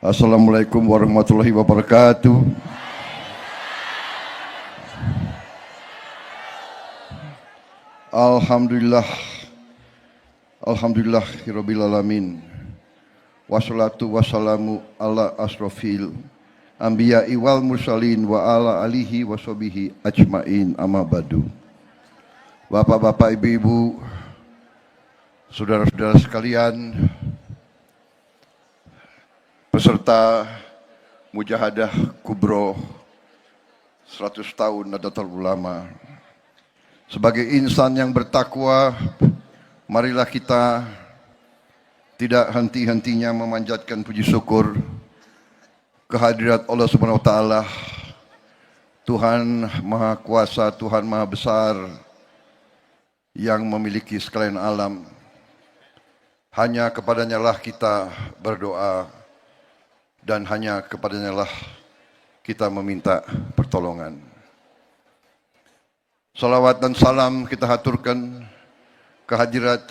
Assalamualaikum warahmatullahi wabarakatuh. Alhamdulillah, alhamdulillahirabbil alamin. Wassalatu wassalamu ala asrofil anbiya'i wal mursalin wa ala alihi washabihi ajmain, amma ba'du. Bapak-bapak, ibu-ibu, saudara-saudara sekalian, peserta Mujahadah Kubro 100 tahun Nahdlatul Ulama. Sebagai insan yang bertakwa, marilah kita tidak henti-hentinya memanjatkan puji syukur kehadirat Allah Subhanahu wa taala, Tuhan Maha Kuasa, Tuhan Maha Besar yang memiliki sekalian alam. Hanya kepadanya lah kita berdoa dan hanya kepadanya lah kita meminta pertolongan. Salawat dan salam kita haturkan kehadirat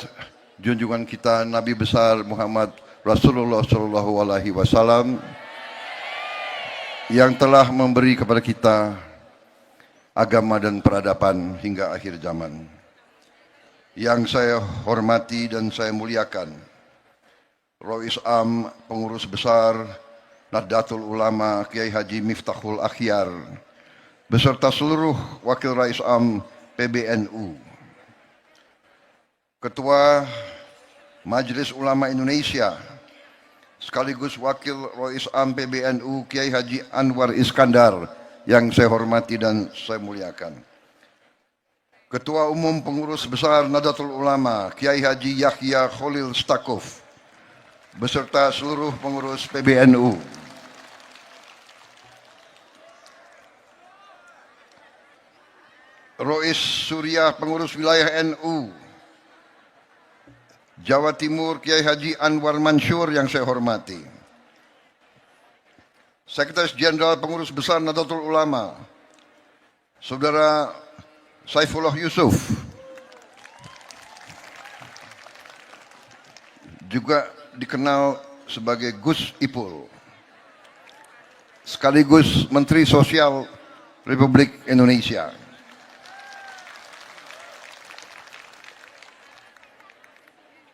junjungan kita Nabi besar Muhammad Rasulullah SAW yang telah memberi kepada kita agama dan peradaban hingga akhir zaman. Yang saya hormati dan saya muliakan Rois Am, pengurus besar Nahdlatul Ulama Kiai Haji Miftahul Akhyar beserta seluruh Wakil Rais Am PBNU, Ketua Majelis Ulama Indonesia sekaligus Wakil Rais Am PBNU Kiai Haji Anwar Iskandar yang saya hormati dan saya muliakan, Ketua Umum Pengurus Besar Nahdlatul Ulama Kiai Haji Yahya Khalil Stakuf beserta seluruh pengurus PBNU, Rois Surya pengurus wilayah NU Jawa Timur Kiai Haji Anwar Mansur yang saya hormati, Sekretaris Jenderal Pengurus Besar Nahdlatul Ulama Saudara Saifullah Yusuf, juga dikenal sebagai Gus Ipul, sekaligus Menteri Sosial Republik Indonesia.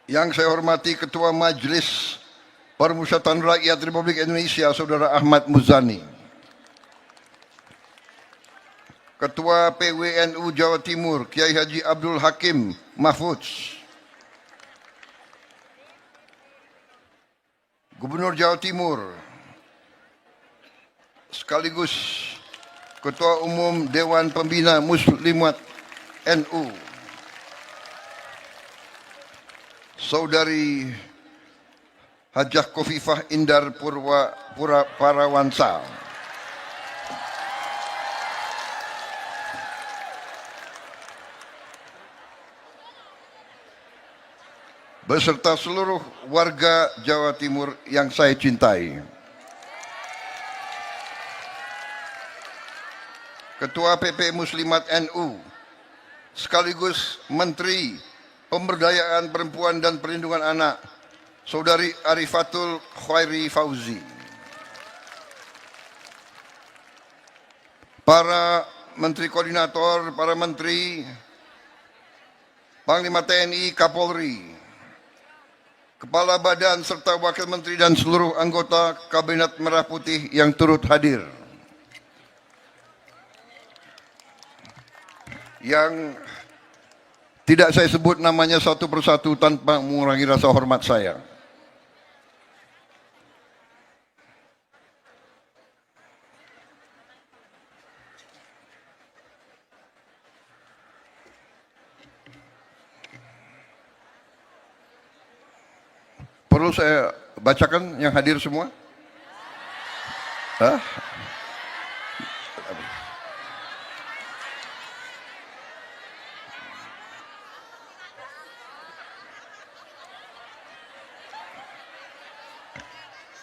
Yang saya hormati Ketua Majelis Permusyawaratan Rakyat Republik Indonesia Saudara Ahmad Muzani, Ketua PWNU Jawa Timur Kiai Haji Abdul Hakim Mahfudz, Gubernur Jawa Timur sekaligus Ketua Umum Dewan Pembina Muslimat NU Saudari Hajah Khofifah Indar Parawansa, beserta seluruh warga Jawa Timur yang saya cintai, Ketua PP Muslimat NU sekaligus Menteri Pemberdayaan Perempuan dan Perlindungan Anak Saudari Arifatul Khairi Fauzi, para Menteri Koordinator, para Menteri, Panglima TNI, Kapolri, Kepala Badan serta Wakil Menteri dan seluruh anggota Kabinet Merah Putih yang turut hadir, yang tidak saya sebut namanya satu persatu tanpa mengurangi rasa hormat saya. Perlu saya bacakan yang hadir semua? Hah?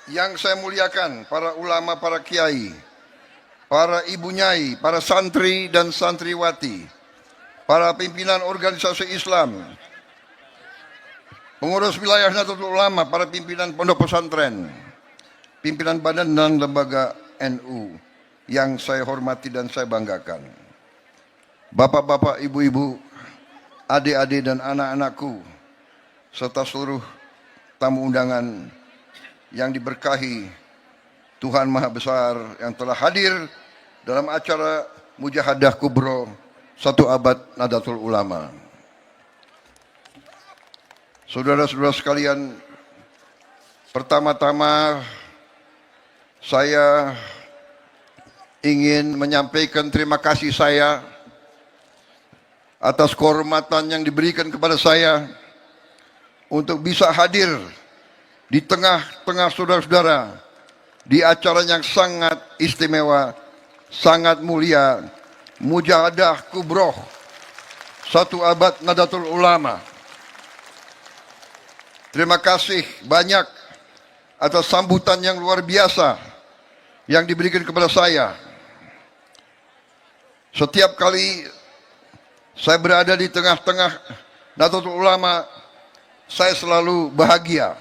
Yang saya muliakan para ulama, para kiai, para ibu nyai, para santri dan santriwati, para pimpinan organisasi Islam, pengurus wilayah Nahdlatul Ulama, para pimpinan pondok pesantren, pimpinan badan dan lembaga NU yang saya hormati dan saya banggakan, bapak-bapak, ibu-ibu, adik-adik dan anak-anakku, serta seluruh tamu undangan yang diberkahi Tuhan Maha Besar yang telah hadir dalam acara Mujahadah Kubro 1 Abad Nahdlatul Ulama. Saudara-saudara sekalian, pertama-tama saya ingin menyampaikan terima kasih saya atas kehormatan yang diberikan kepada saya untuk bisa hadir di tengah-tengah saudara-saudara di acara yang sangat istimewa, sangat mulia, Mujahadah Kubro 1 Abad Nahdlatul Ulama. Terima kasih banyak atas sambutan yang luar biasa yang diberikan kepada saya. Setiap kali saya berada di tengah-tengah Nahdlatul Ulama, saya selalu bahagia.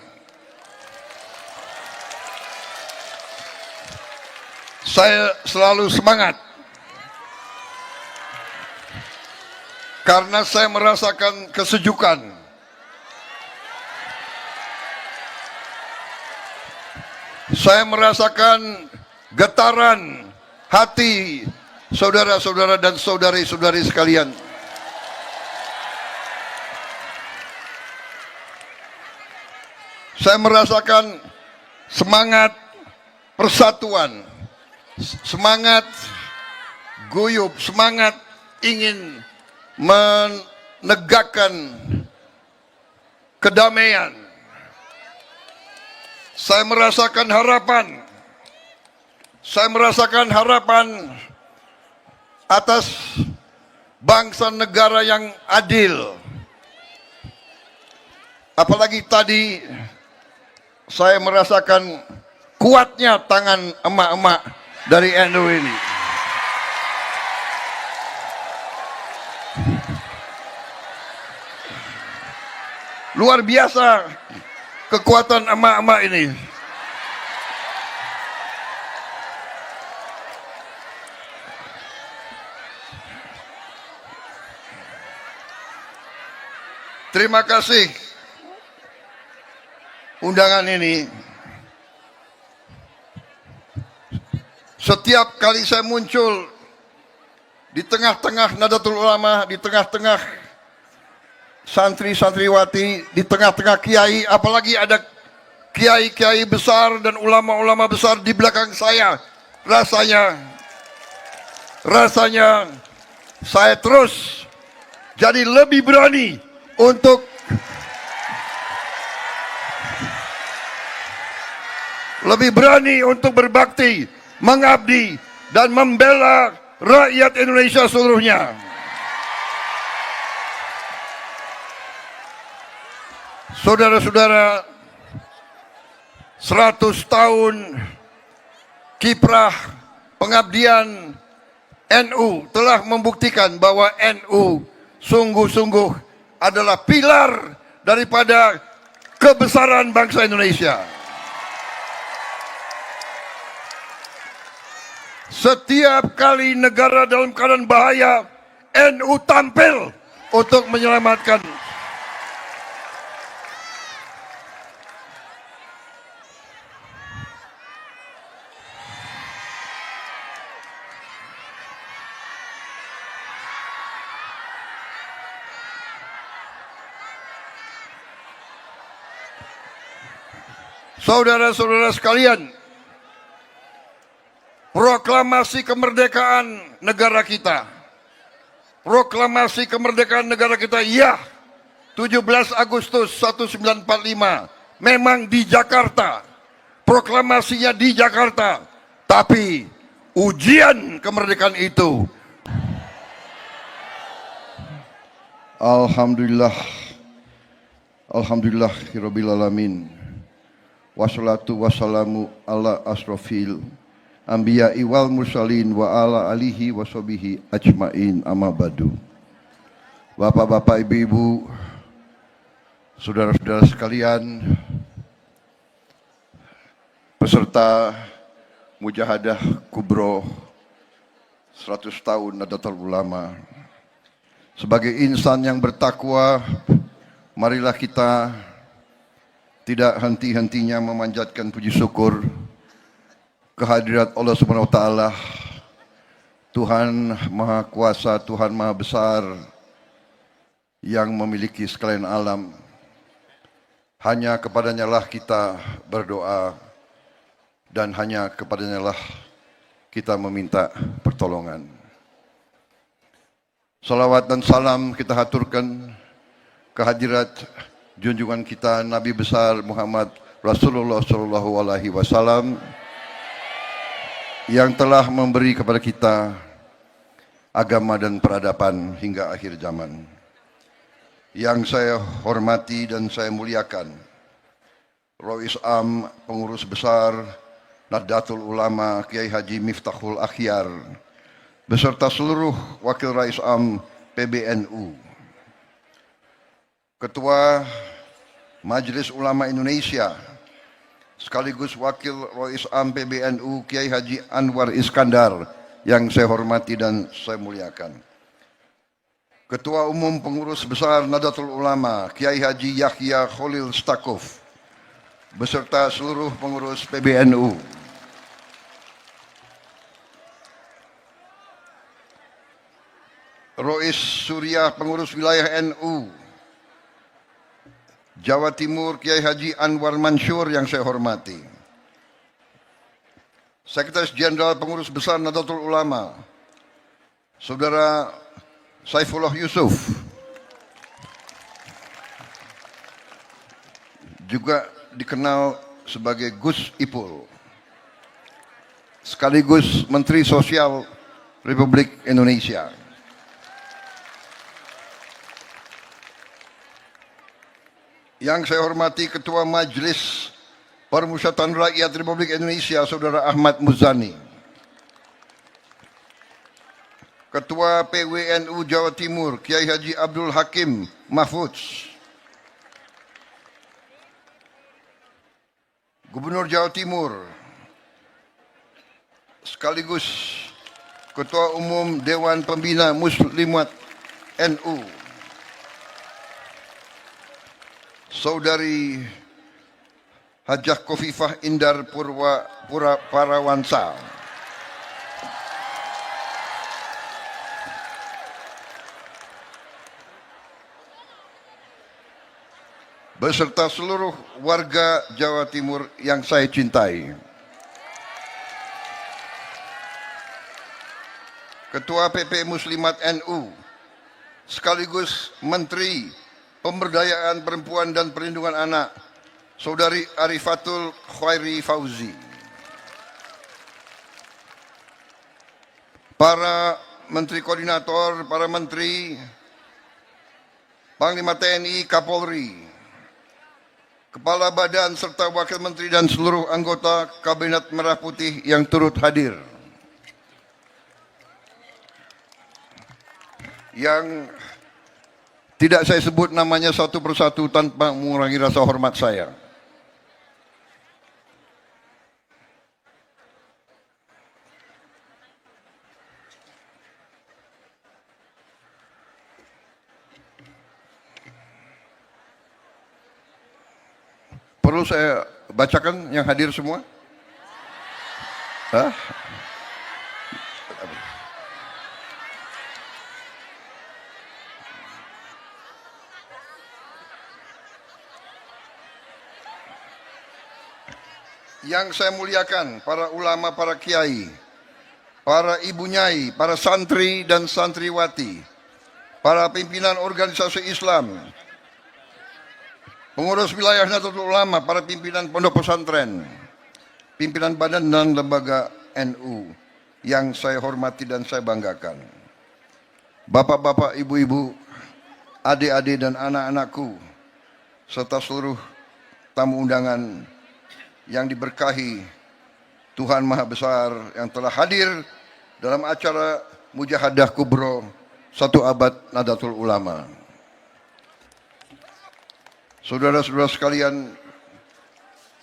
Saya selalu semangat. Karena saya merasakan kesejukan. Saya merasakan getaran hati saudara-saudara dan saudari-saudari sekalian. Saya merasakan semangat persatuan, semangat guyup, semangat ingin menegakkan kedamaian. Saya merasakan harapan. Saya merasakan harapan atas bangsa negara yang adil. Apalagi tadi saya merasakan kuatnya tangan emak-emak dari NU ini. Luar biasa kekuatan emak-emak ini. Terima kasih undangan ini. Setiap kali saya muncul di tengah-tengah Nahdlatul Ulama, di tengah-tengah santri-santriwati, di tengah-tengah kiai, apalagi ada kiai-kiai besar dan ulama-ulama besar di belakang saya, rasanya saya terus jadi lebih berani untuk berbakti, mengabdi dan membela rakyat Indonesia seluruhnya. Saudara-saudara, 100 tahun kiprah pengabdian NU telah membuktikan bahwa NU sungguh-sungguh adalah pilar daripada kebesaran bangsa Indonesia. Setiap kali negara dalam keadaan bahaya, NU tampil untuk menyelamatkan. Saudara-saudara sekalian, proklamasi kemerdekaan negara kita. Proklamasi kemerdekaan negara kita, ya, 17 Agustus 1945, memang di Jakarta. Proklamasinya di Jakarta. Tapi ujian kemerdekaan itu, Alhamdulillahirabbil alamin. Wassalatu wassalamu ala asrofil anbiya'i wal mursalin wa ala alihi wa sahbihi ajmain, amma ba'du. Bapak-bapak, ibu-ibu, saudara-saudara sekalian, peserta Mujahadah Kubro 100 tahun Nahdlatul Ulama. Sebagai insan yang bertakwa, marilah kita tidak henti-hentinya memanjatkan puji syukur kehadirat Allah Subhanahu wa taala, Tuhan Maha Kuasa, Tuhan Maha Besar yang memiliki sekalian alam. Hanya kepadanya lah kita berdoa dan hanya kepadanya lah kita meminta pertolongan. Salawat dan salam kita haturkan kehadirat junjungan kita Nabi besar Muhammad Rasulullah Shallallahu Alaihi Wasallam yang telah memberi kepada kita agama dan peradaban hingga akhir zaman. Yang saya hormati dan saya muliakan Rois Am, Pengurus Besar Nahdlatul Ulama Kiai Haji Miftahul Akhyar, beserta seluruh Wakil Rais Am PBNU, Ketua Majelis Ulama Indonesia, sekaligus Wakil Rais Am PBNU Kiai Haji Anwar Iskandar yang saya hormati dan saya muliakan. Ketua Umum Pengurus Besar Nahdlatul Ulama Kiai Haji Yahya Khalil Stakuf, beserta seluruh pengurus PBNU. Rois Surya Pengurus Wilayah NU Jawa Timur Kiai Haji Anwar Mansur yang saya hormati. Sekretaris Jenderal Pengurus Besar Nahdlatul Ulama Saudara Saifullah Yusuf, juga dikenal sebagai Gus Ipul, sekaligus Menteri Sosial Republik Indonesia. Yang saya hormati Ketua Majelis Permusyawaratan Rakyat Republik Indonesia Saudara Ahmad Muzani, Ketua PWNU Jawa Timur Kiai Haji Abdul Hakim Mahfudz, Gubernur Jawa Timur sekaligus Ketua Umum Dewan Pembina Muslimat NU Saudari Hajah Khofifah Indar Parawansa, beserta seluruh warga Jawa Timur yang saya cintai. Ketua PP Muslimat NU sekaligus Menteri Pemberdayaan Perempuan dan Perlindungan Anak Saudari Arifatul Khairi Fauzi, para Menteri Koordinator, para Menteri, Panglima TNI, Kapolri, Kepala Badan serta Wakil Menteri dan seluruh anggota Kabinet Merah Putih yang turut hadir. Yang tidak saya sebut namanya satu persatu tanpa mengurangi rasa hormat saya. Perlu saya bacakan yang hadir semua? Hah? Yang saya muliakan para ulama, para kiai, para ibu nyai, para santri dan santriwati, para pimpinan organisasi Islam, pengurus wilayah Nahdlatul Ulama, para pimpinan pondok pesantren, pimpinan badan dan lembaga NU yang saya hormati dan saya banggakan. Bapak-bapak, ibu-ibu, adik-adik dan anak-anakku, serta seluruh tamu undangan yang diberkahi Tuhan Maha Besar yang telah hadir dalam acara Mujahadah Kubro 1 abad Nahdlatul Ulama. Saudara-saudara sekalian,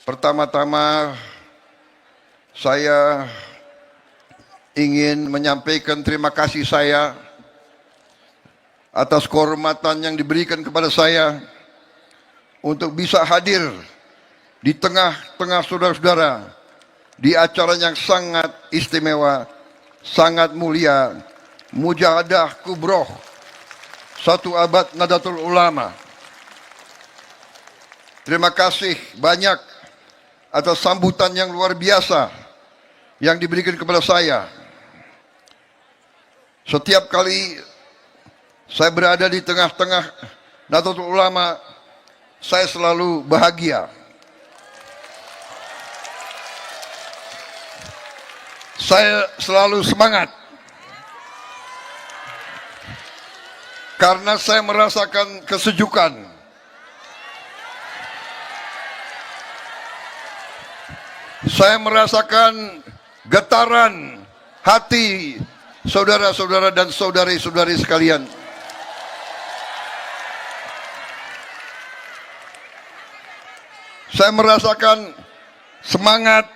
pertama-tama Saya ingin menyampaikan terima kasih saya atas kehormatan yang diberikan kepada saya untuk bisa hadir di tengah-tengah saudara-saudara di acara yang sangat istimewa, sangat mulia, Mujahadah Kubroh 1 abad Nahdlatul Ulama. Terima kasih banyak atas sambutan yang luar biasa yang diberikan kepada saya. Setiap kali saya berada di tengah-tengah Nahdlatul Ulama, saya selalu bahagia. Saya selalu semangat. Karena saya merasakan kesejukan. Saya merasakan getaran hati saudara-saudara dan saudari-saudari sekalian. Saya merasakan semangat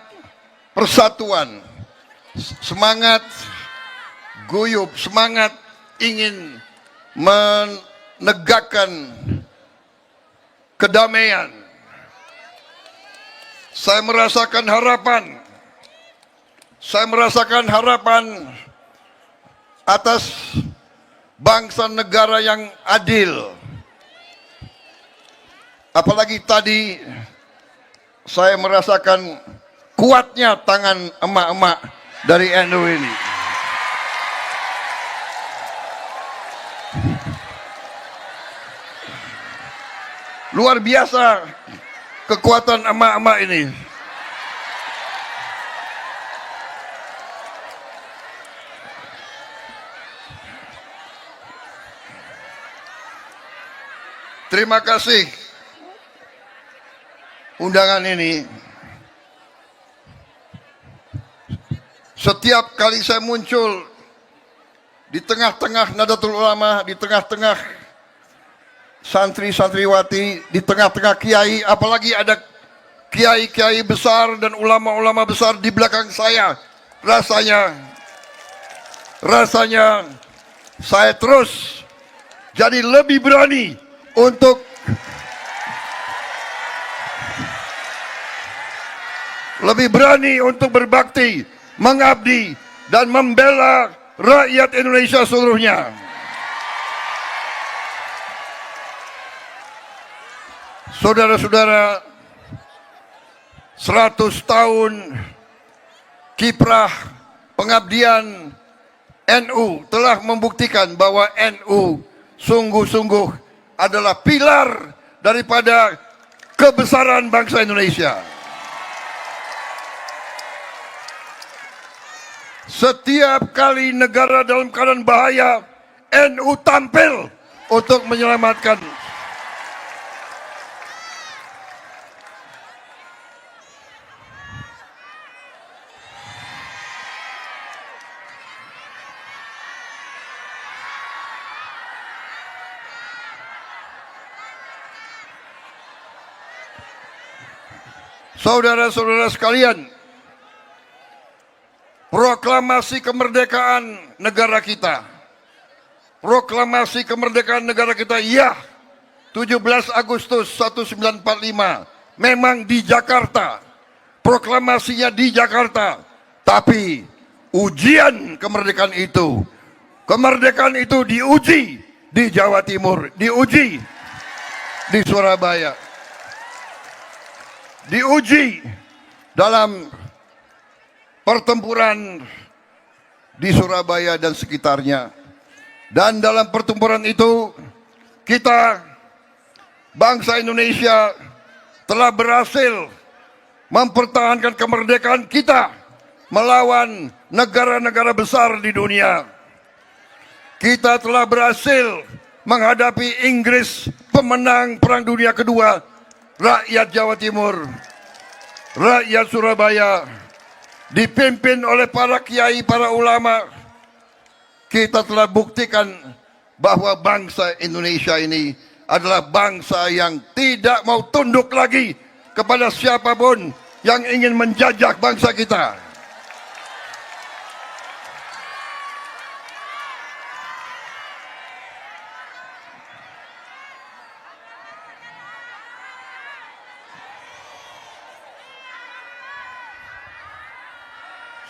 persatuan, semangat guyup, semangat ingin menegakkan kedamaian. Saya merasakan harapan. Saya merasakan harapan atas bangsa negara yang adil. Apalagi tadi saya merasakan kuatnya tangan emak-emak dari NU ini. Luar biasa kekuatan emak-emak ini. Terima kasih undangan ini. Setiap kali saya muncul di tengah-tengah Nahdlatul Ulama, di tengah-tengah santri-santriwati, di tengah-tengah kiai, apalagi ada kiai-kiai besar dan ulama-ulama besar di belakang saya, rasanya saya terus jadi lebih berani untuk berbakti, mengabdi dan membela rakyat Indonesia seluruhnya. Saudara-saudara, 100 tahun kiprah pengabdian NU telah membuktikan bahwa NU sungguh-sungguh adalah pilar daripada kebesaran bangsa Indonesia. Setiap kali negara dalam keadaan bahaya, NU tampil untuk menyelamatkan. Saudara-saudara sekalian, proklamasi kemerdekaan negara kita. Proklamasi kemerdekaan negara kita, ya, 17 Agustus 1945, memang di Jakarta. Proklamasinya di Jakarta. Tapi ujian kemerdekaan itu diuji di Jawa Timur, diuji di Surabaya, diuji dalam pertempuran di Surabaya dan sekitarnya. Dan dalam pertempuran itu kita, bangsa Indonesia, telah berhasil mempertahankan kemerdekaan kita melawan negara-negara besar di dunia. Kita telah berhasil menghadapi Inggris, pemenang Perang Dunia Kedua. Rakyat Jawa Timur, rakyat Surabaya, dipimpin oleh para kiai, para ulama, kita telah buktikan bahwa bangsa Indonesia ini adalah bangsa yang tidak mau tunduk lagi kepada siapapun yang ingin menjajah bangsa kita.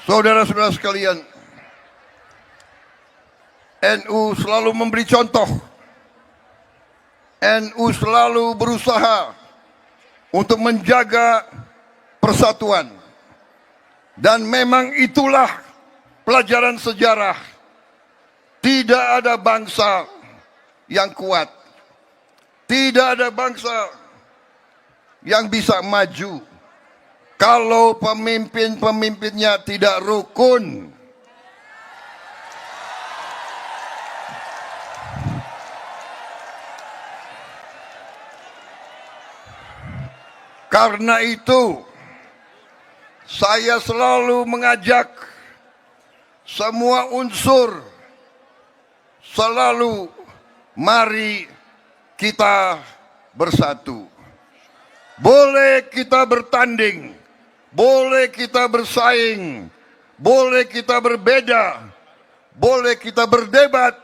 Saudara-saudara sekalian, NU selalu memberi contoh. NU selalu berusaha untuk menjaga persatuan. Dan memang itulah pelajaran sejarah. Tidak ada bangsa yang kuat. Tidak ada bangsa yang bisa maju kalau pemimpin-pemimpinnya tidak rukun. Karena itu, saya selalu mengajak semua unsur, selalu mari kita bersatu. Boleh kita bertanding, boleh kita bersaing, boleh kita berbeda, boleh kita berdebat,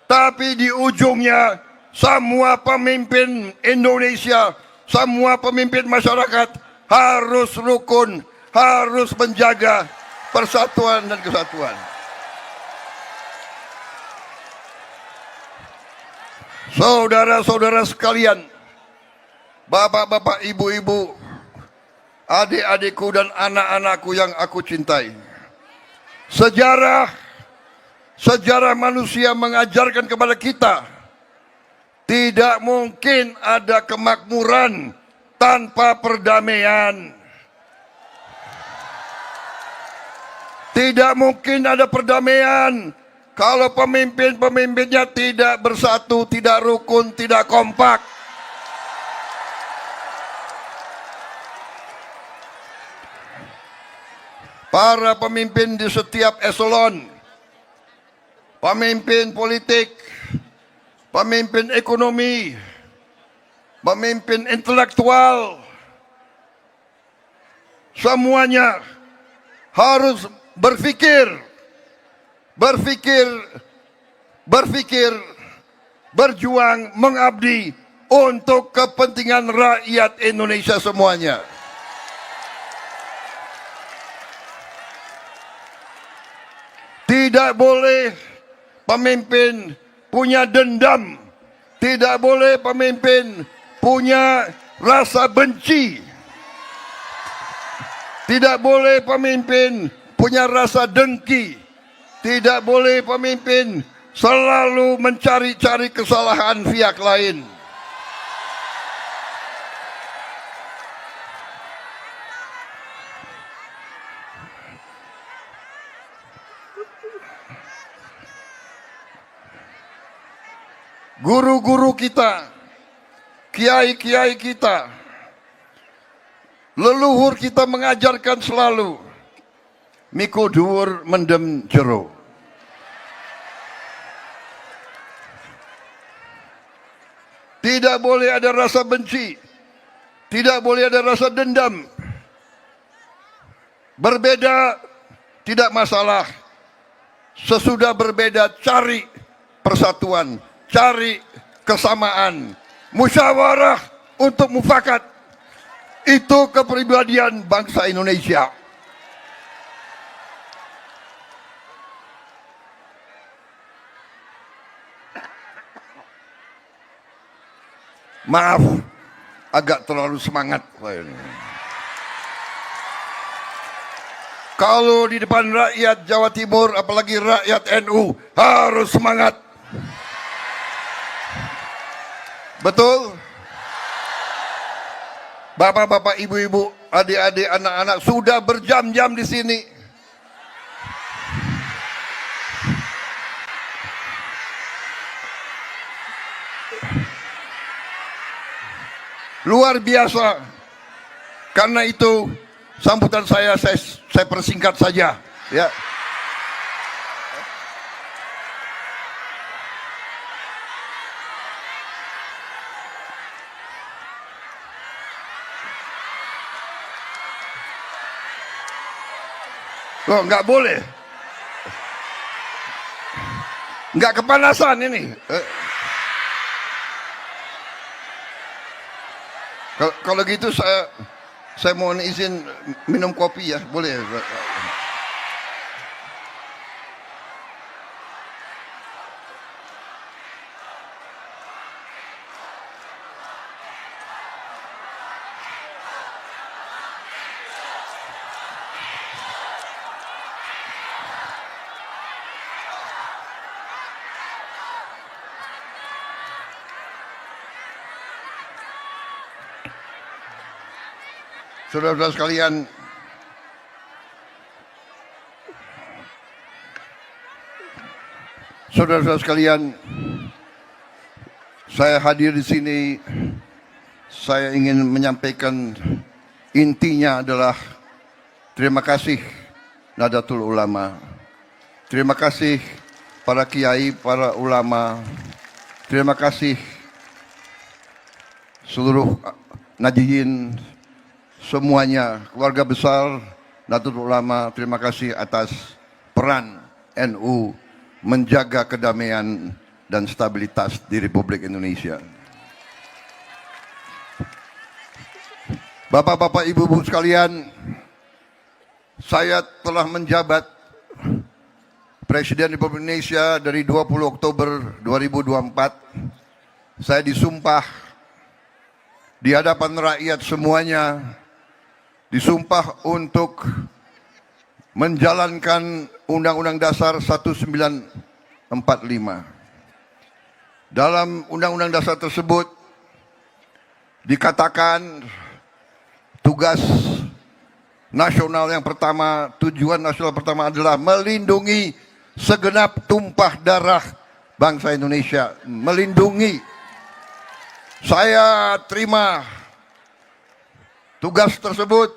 tapi di ujungnya semua pemimpin Indonesia, semua pemimpin masyarakat harus rukun, harus menjaga persatuan dan kesatuan. Saudara-saudara sekalian, bapak-bapak, ibu-ibu, adik-adikku dan anak-anakku yang aku cintai. Sejarah manusia mengajarkan kepada kita, tidak mungkin ada kemakmuran tanpa perdamaian. Tidak mungkin ada perdamaian kalau pemimpin-pemimpinnya tidak bersatu, tidak rukun, tidak kompak. Para pemimpin di setiap eselon, pemimpin politik, pemimpin ekonomi, pemimpin intelektual, semuanya harus berpikir, berjuang, mengabdi untuk kepentingan rakyat Indonesia semuanya. Tidak boleh pemimpin punya dendam. Tidak boleh pemimpin punya rasa benci. Tidak boleh pemimpin punya rasa dengki. Tidak boleh pemimpin selalu mencari-cari kesalahan pihak lain. Guru-guru kita, kiai-kiai kita, leluhur kita mengajarkan selalu, mikul dhuwur mendem jero. Tidak boleh ada rasa benci, tidak boleh ada rasa dendam. Berbeda tidak masalah. Sesudah berbeda cari persatuan, cari kesamaan, musyawarah untuk mufakat. Itu kepribadian bangsa Indonesia. Maaf, agak terlalu semangat. Kalau di depan rakyat Jawa Timur, apalagi rakyat NU, harus semangat. Betul? Bapak-bapak, ibu-ibu, adik-adik, anak-anak sudah berjam-jam di sini. Luar biasa. Karena itu sambutan saya persingkat saja, ya. Oh, nggak boleh. Nggak kepanasan ini. Kalau gitu saya mohon izin minum kopi ya, boleh? saudara-saudara sekalian, saudara-saudara sekalian, saya hadir di sini, saya ingin menyampaikan intinya adalah terima kasih Nahdlatul Ulama. Terima kasih para kiai, para ulama. Terima kasih seluruh Nahdiyin, semuanya, keluarga besar Nahdlatul Ulama. Terima kasih atas peran NU menjaga kedamaian dan stabilitas di Republik Indonesia. Bapak-bapak, ibu-ibu sekalian, saya telah menjabat Presiden Republik Indonesia dari 20 Oktober 2024. Saya disumpah di hadapan rakyat semuanya, disumpah untuk menjalankan Undang-Undang Dasar 1945. Dalam Undang-Undang Dasar tersebut dikatakan tugas nasional yang pertama, tujuan nasional pertama adalah melindungi segenap tumpah darah bangsa Indonesia. Melindungi. Saya terima tugas tersebut.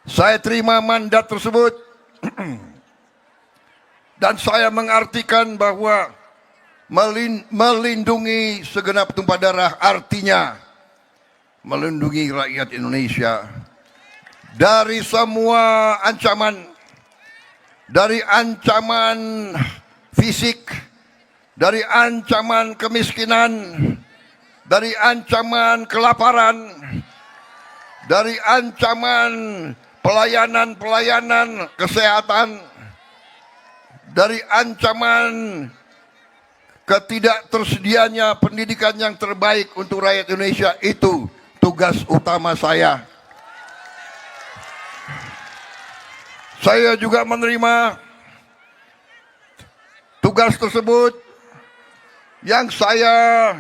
Saya terima mandat tersebut. Dan saya mengartikan bahwa melindungi segenap tumpah darah artinya melindungi rakyat Indonesia dari semua ancaman, dari ancaman fisik, dari ancaman kemiskinan, dari ancaman kelaparan, dari ancaman pelayanan kesehatan, dari ancaman ketidaktersediaannya pendidikan yang terbaik untuk rakyat Indonesia. Itu tugas utama saya. Saya juga menerima tugas tersebut yang saya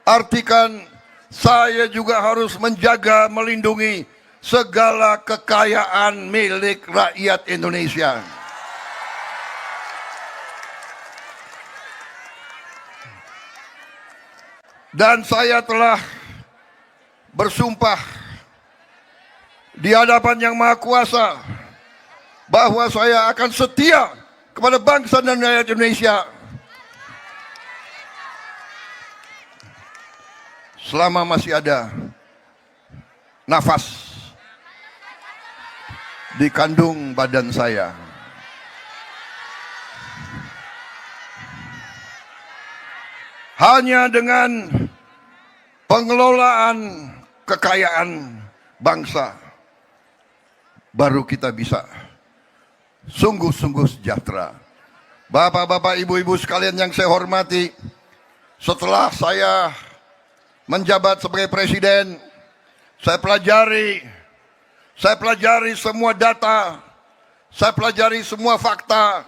artikan saya juga harus menjaga, melindungi segala kekayaan milik rakyat Indonesia. Dan saya telah bersumpah di hadapan Yang Maha Kuasa bahwa saya akan setia kepada bangsa dan rakyat Indonesia selama masih ada nafas di kandung badan saya. Hanya dengan pengelolaan kekayaan bangsa baru kita bisa sungguh-sungguh sejahtera. Bapak-bapak, ibu-ibu sekalian yang saya hormati, setelah saya menjabat sebagai presiden, saya pelajari semua data, saya pelajari semua fakta,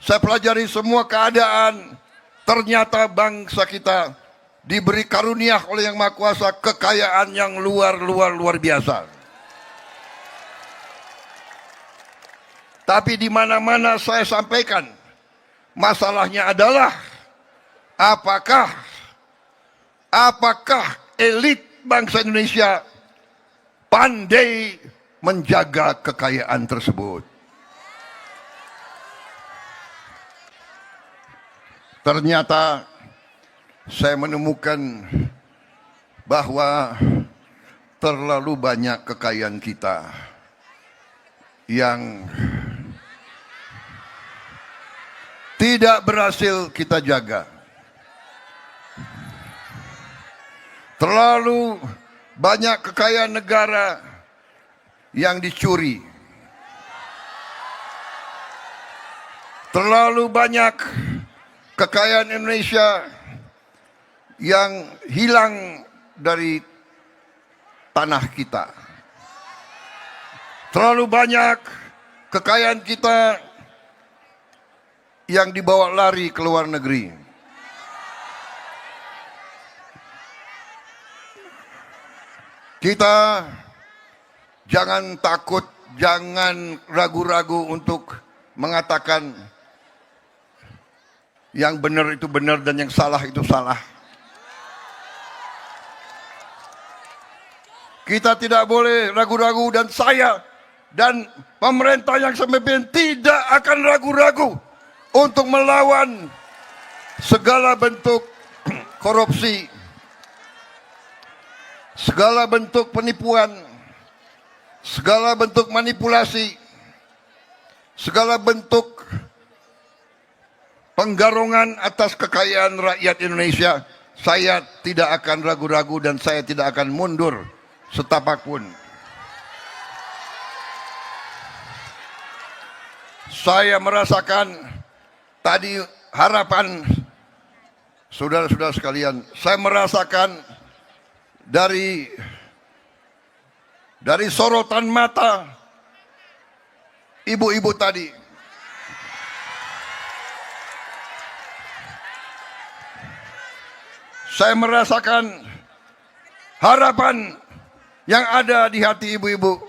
saya pelajari semua keadaan. Ternyata bangsa kita diberi karunia oleh Yang Maha Kuasa kekayaan yang luar biasa. Tapi di mana-mana saya sampaikan, masalahnya adalah apakah elit bangsa Indonesia pandai menjaga kekayaan tersebut? Ternyata saya menemukan bahwa terlalu banyak kekayaan kita yang tidak berhasil kita jaga. Terlalu banyak kekayaan negara yang dicuri. Terlalu banyak kekayaan Indonesia yang hilang dari tanah kita. Terlalu banyak kekayaan kita yang dibawa lari ke luar negeri. Kita Jangan takut, jangan ragu-ragu untuk mengatakan yang benar itu benar dan yang salah itu salah. Kita tidak boleh ragu-ragu, dan saya dan pemerintah yang semimpin tidak akan ragu-ragu untuk melawan segala bentuk korupsi, segala bentuk penipuan, segala bentuk manipulasi, segala bentuk penggarungan atas kekayaan rakyat Indonesia. Saya tidak akan ragu-ragu dan saya tidak akan mundur setapak pun. Saya merasakan tadi harapan saudara-saudara sekalian. Saya merasakan dari sorotan mata ibu-ibu tadi. Saya merasakan harapan yang ada di hati ibu-ibu.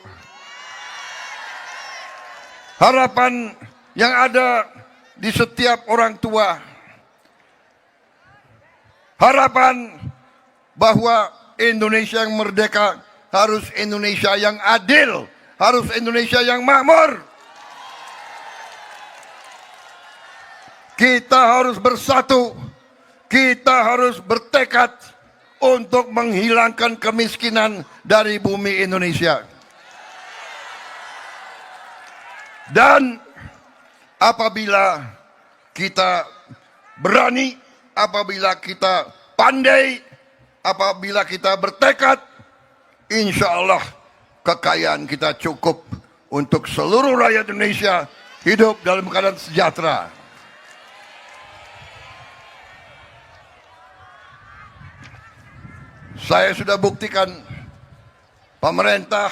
Harapan yang ada di setiap orang tua. Harapan bahwa Indonesia yang merdeka harus Indonesia yang adil, harus Indonesia yang makmur. Kita harus bersatu, kita harus bertekad untuk menghilangkan kemiskinan dari bumi Indonesia. Dan apabila kita berani, apabila kita pandai, apabila kita bertekad, insya Allah kekayaan kita cukup untuk seluruh rakyat Indonesia hidup dalam keadaan sejahtera. Saya sudah buktikan, pemerintah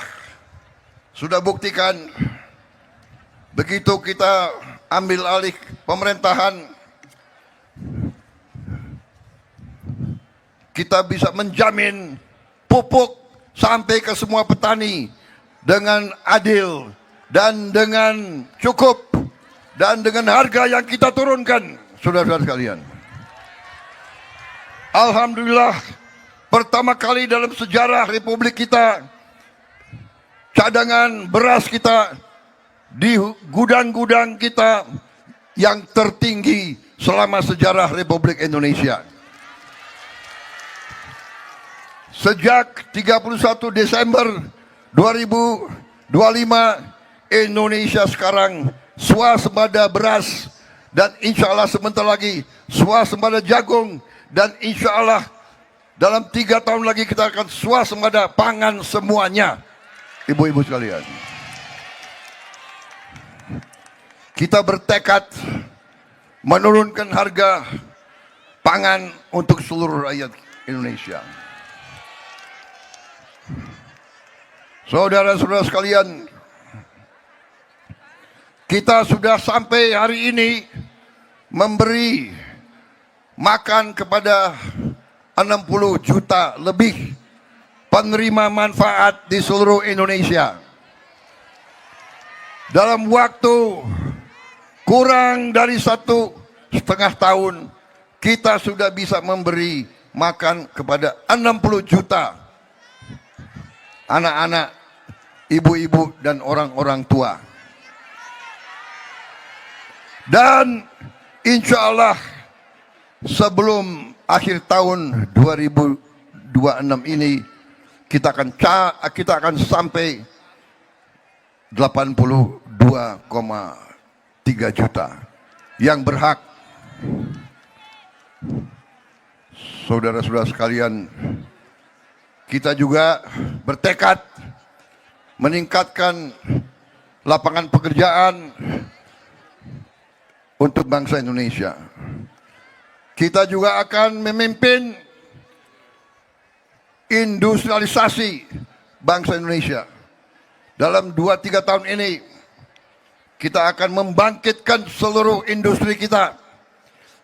sudah buktikan, begitu kita ambil alih pemerintahan, kita bisa menjamin pupuk sampai ke semua petani dengan adil dan dengan cukup dan dengan harga yang kita turunkan, saudara-saudara sekalian. Alhamdulillah, pertama kali dalam sejarah Republik kita, cadangan beras kita di gudang-gudang kita yang tertinggi selama sejarah Republik Indonesia. Sejak 31 Desember 2025, Indonesia sekarang swasembada beras, dan insya Allah sebentar lagi swasembada jagung, dan insya Allah dalam 3 tahun lagi kita akan swasembada pangan semuanya. Ibu-ibu sekalian, kita bertekad menurunkan harga pangan untuk seluruh rakyat Indonesia. Saudara-saudara sekalian, kita sudah sampai hari ini memberi makan kepada 60 juta lebih penerima manfaat di seluruh Indonesia. Dalam waktu kurang dari 1,5 tahun, kita sudah bisa memberi makan kepada 60 juta anak-anak, ibu-ibu, dan orang-orang tua. Dan insya Allah sebelum akhir tahun 2026 ini kita akan sampai 82,3 juta yang berhak. Saudara-saudara sekalian, kita juga bertekad meningkatkan lapangan pekerjaan untuk bangsa Indonesia. Kita juga akan memimpin industrialisasi bangsa Indonesia. Dalam 2-3 tahun ini kita akan membangkitkan seluruh industri kita.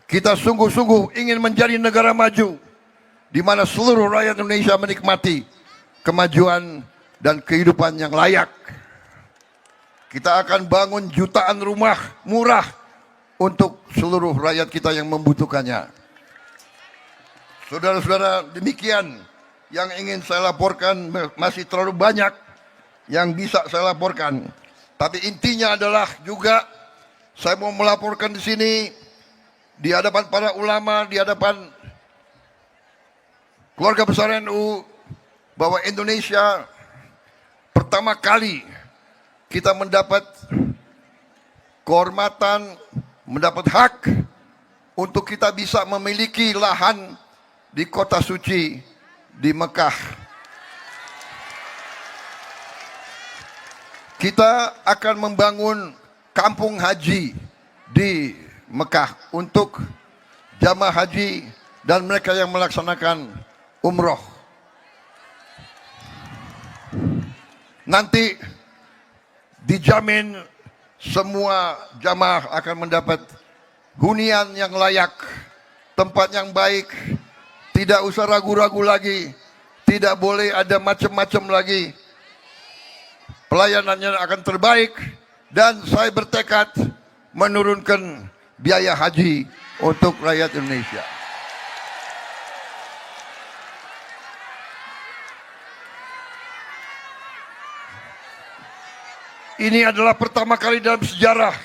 Kita sungguh-sungguh ingin menjadi negara maju di mana seluruh rakyat Indonesia menikmati kemajuan dan kehidupan yang layak. Kita akan bangun jutaan rumah murah untuk seluruh rakyat kita yang membutuhkannya. Saudara-saudara, demikian yang ingin saya laporkan. Masih terlalu banyak yang bisa saya laporkan. Tapi intinya adalah juga saya mau melaporkan di sini, di hadapan para ulama, di hadapan keluarga besar NU, bahwa Indonesia pertama kali kita mendapat kehormatan, mendapat hak untuk kita bisa memiliki lahan di kota suci di Mekah. Kita akan membangun kampung haji di Mekah untuk jamaah haji dan mereka yang melaksanakan umroh. Nanti dijamin semua jamaah akan mendapat hunian yang layak, tempat yang baik, tidak usah ragu-ragu lagi, tidak boleh ada macam-macam lagi. Pelayanannya akan terbaik dan saya bertekad menurunkan biaya haji untuk rakyat Indonesia. Ini adalah pertama kali dalam sejarah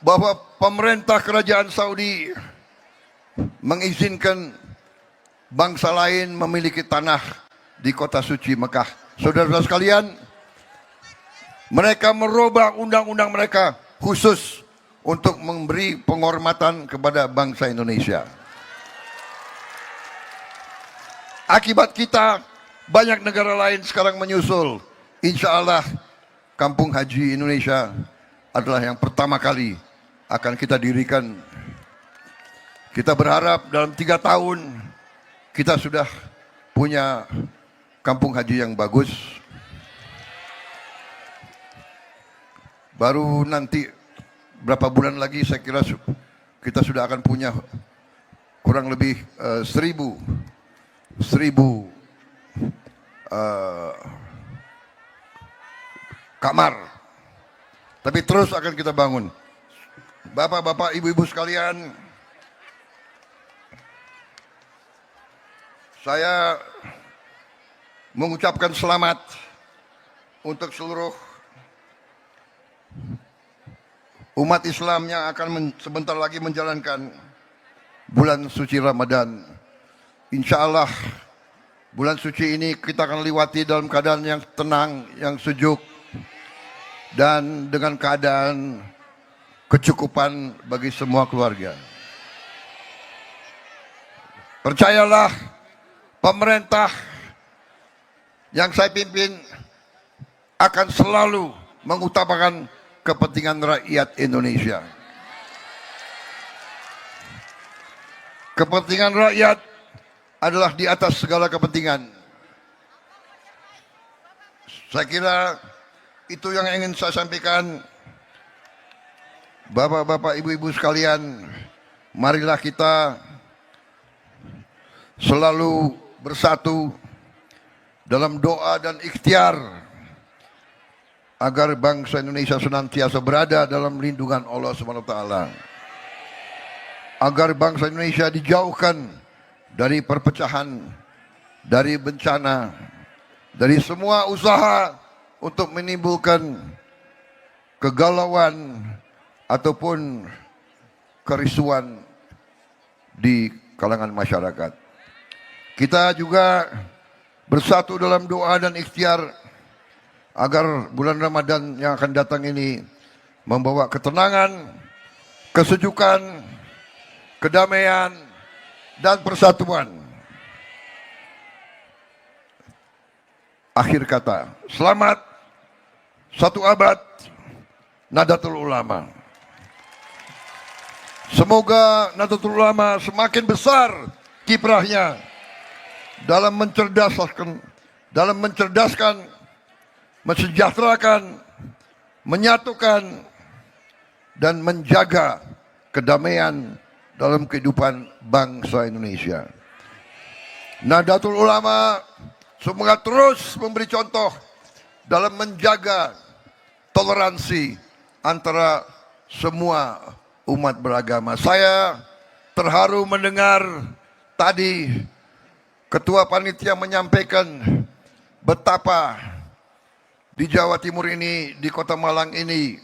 bahwa pemerintah kerajaan Saudi mengizinkan bangsa lain memiliki tanah di kota suci Mekah. Saudara-saudara sekalian, mereka merubah undang-undang mereka khusus untuk memberi penghormatan kepada bangsa Indonesia. Akibat kita, banyak negara lain sekarang menyusul. Insya Allah, Kampung Haji Indonesia adalah yang pertama kali akan kita dirikan. Kita berharap dalam 3 tahun kita sudah punya kampung haji yang bagus. Baru nanti berapa bulan lagi saya kira kita sudah akan punya kurang lebih 1.000 kamar. Tapi terus akan kita bangun. Bapak-bapak, ibu-ibu sekalian, saya mengucapkan selamat untuk seluruh umat Islam yang akan sebentar lagi menjalankan bulan suci Ramadan. Insya Allah bulan suci ini kita akan lewati dalam keadaan yang tenang, yang sejuk, dan dengan keadaan kecukupan bagi semua keluarga. Percayalah, pemerintah yang saya pimpin akan selalu mengutamakan kepentingan rakyat Indonesia. Kepentingan rakyat adalah di atas segala kepentingan. Saya kira itu yang ingin saya sampaikan. Bapak-bapak, ibu-ibu sekalian, marilah kita selalu bersatu dalam doa dan ikhtiar agar bangsa Indonesia senantiasa berada dalam lindungan Allah SWT. Agar bangsa Indonesia dijauhkan dari perpecahan, dari bencana, dari semua usaha untuk menimbulkan kegalauan ataupun kerisuan di kalangan masyarakat. Kita juga bersatu dalam doa dan ikhtiar agar bulan Ramadan yang akan datang ini membawa ketenangan, kesejukan, kedamaian, dan persatuan. Akhir kata, selamat 1 abad Nahdlatul Ulama. Semoga Nahdlatul Ulama semakin besar kiprahnya dalam mencerdaskan, mensejahterakan, menyatukan, dan menjaga kedamaian dalam kehidupan bangsa Indonesia. Nahdlatul Ulama Semoga terus memberi contoh dalam menjaga toleransi antara semua umat beragama. Saya terharu mendengar tadi Ketua Panitia menyampaikan betapa di Jawa Timur ini, di Kota Malang ini,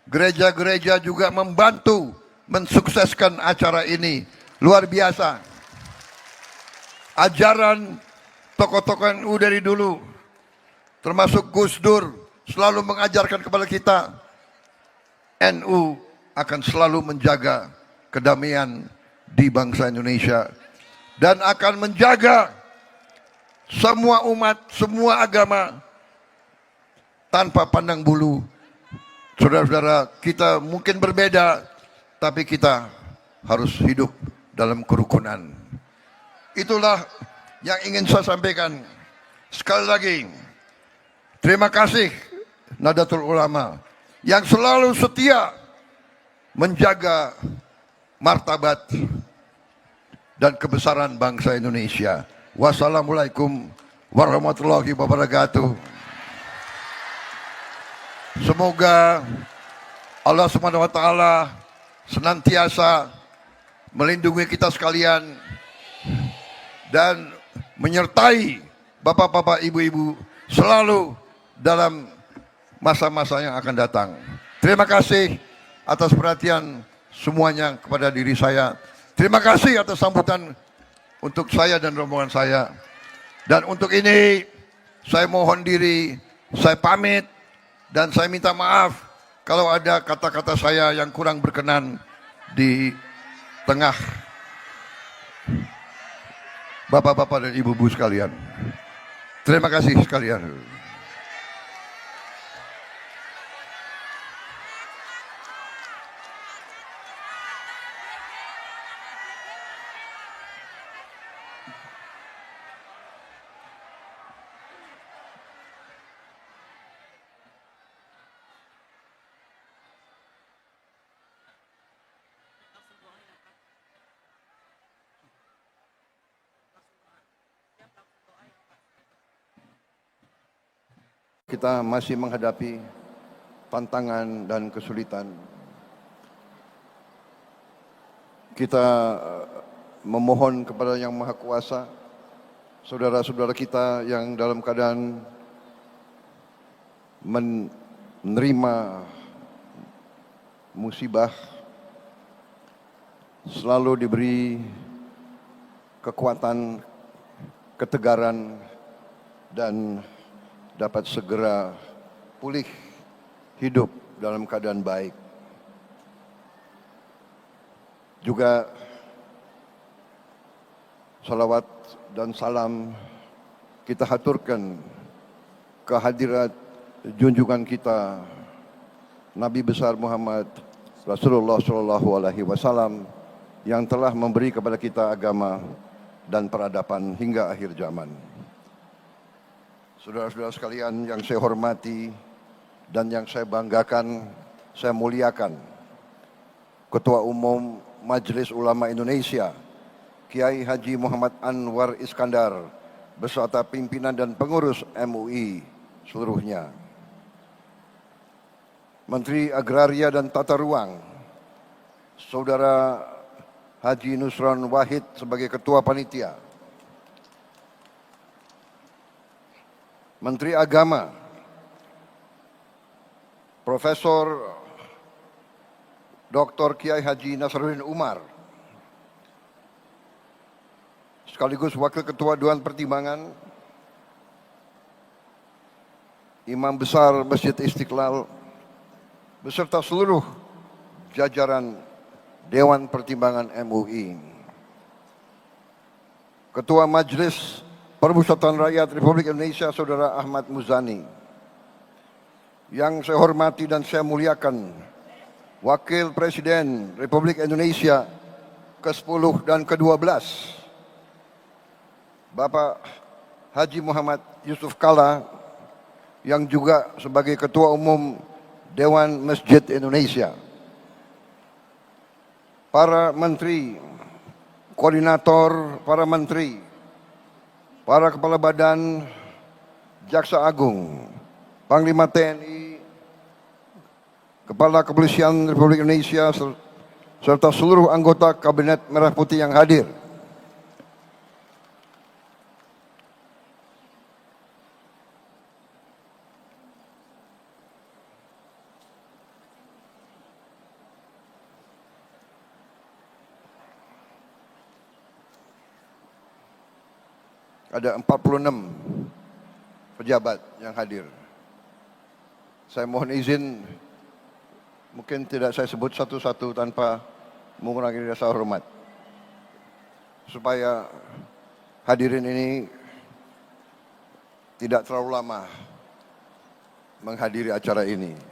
gereja-gereja juga membantu mensukseskan acara ini. Luar biasa. Ajaran tokoh-tokoh NU dari dulu, termasuk Gus Dur, selalu mengajarkan kepada kita, NU akan selalu menjaga kedamaian di bangsa Indonesia dan akan menjaga semua umat, semua agama tanpa pandang bulu. Saudara-saudara, kita mungkin berbeda, tapi kita harus hidup dalam kerukunan. Itulah yang ingin saya sampaikan. Sekali lagi, terima kasih Nahdlatul Ulama yang selalu setia menjaga martabat dan kebesaran bangsa Indonesia. Wassalamualaikum warahmatullahi wabarakatuh. Semoga Allah Subhanahu wa taala senantiasa melindungi kita sekalian dan menyertai bapak-bapak, ibu-ibu selalu dalam masa-masa yang akan datang. Terima kasih atas perhatian semuanya kepada diri saya. Terima kasih atas sambutan untuk saya dan rombongan saya. Dan untuk ini saya mohon diri, saya pamit dan saya minta maaf kalau ada kata-kata saya yang kurang berkenan di tengah bapak-bapak dan ibu-ibu sekalian. Terima kasih sekalian. Kita masih menghadapi tantangan dan kesulitan. Kita memohon kepada Yang Maha Kuasa, saudara-saudara kita yang dalam keadaan menerima musibah selalu diberi kekuatan, ketegaran, dan dapat segera pulih hidup dalam keadaan baik. Juga salawat dan salam kita haturkan kehadirat junjungan kita Nabi besar Muhammad Rasulullah SAW yang telah memberi kepada kita agama dan peradaban hingga akhir zaman. Saudara-saudara sekalian yang saya hormati dan yang saya banggakan, saya muliakan, Ketua Umum Majelis Ulama Indonesia, Kiai Haji Muhammad Anwar Iskandar, beserta pimpinan dan pengurus MUI seluruhnya. Menteri Agraria dan Tata Ruang, Saudara Haji Nusron Wahid sebagai Ketua Panitia. Menteri Agama, Profesor Dr. Kiai Haji Nasaruddin Umar, sekaligus Wakil Ketua Dewan Pertimbangan, Imam Besar Masjid Istiqlal, beserta seluruh jajaran Dewan Pertimbangan MUI, Ketua Majelis Permusyawaratan Rakyat Republik Indonesia Saudara Ahmad Muzani, yang saya hormati dan saya muliakan Wakil Presiden Republik Indonesia ke-10 dan ke-12 Bapak Haji Muhammad Yusuf Kalla, yang juga sebagai Ketua Umum Dewan Masjid Indonesia, para menteri, koordinator para menteri, para Kepala Badan, Jaksa Agung, Panglima TNI, Kepala Kepolisian Republik Indonesia, serta seluruh anggota Kabinet Merah Putih yang hadir. Ada 46 pejabat yang hadir. Saya mohon izin, mungkin tidak saya sebut satu-satu tanpa mengurangi rasa hormat, supaya hadirin ini tidak terlalu lama menghadiri acara ini.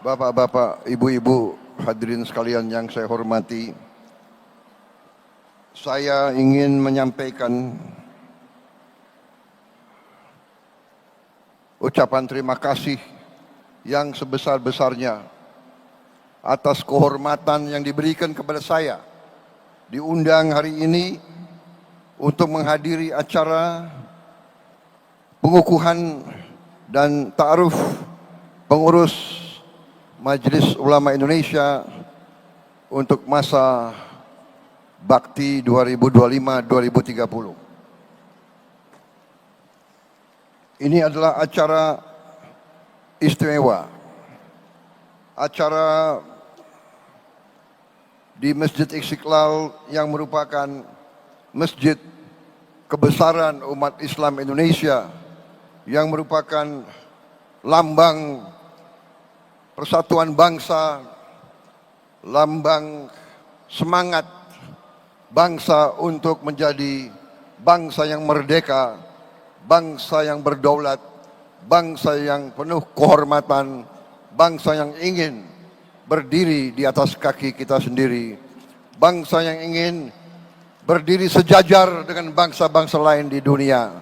Bapak-bapak, ibu-ibu, hadirin sekalian yang saya hormati, saya ingin menyampaikan ucapan terima kasih yang sebesar-besarnya atas kehormatan yang diberikan kepada saya diundang hari ini untuk menghadiri acara pengukuhan dan ta'aruf pengurus Majelis Ulama Indonesia untuk masa bakti 2025-2030. Ini adalah acara istimewa, acara di Masjid Istiqlal yang merupakan masjid kebesaran umat Islam Indonesia, yang merupakan lambang persatuan bangsa, lambang semangat bangsa untuk menjadi bangsa yang merdeka, bangsa yang berdaulat, bangsa yang penuh kehormatan, bangsa yang ingin berdiri di atas kaki kita sendiri, bangsa yang ingin berdiri sejajar dengan bangsa-bangsa lain di dunia.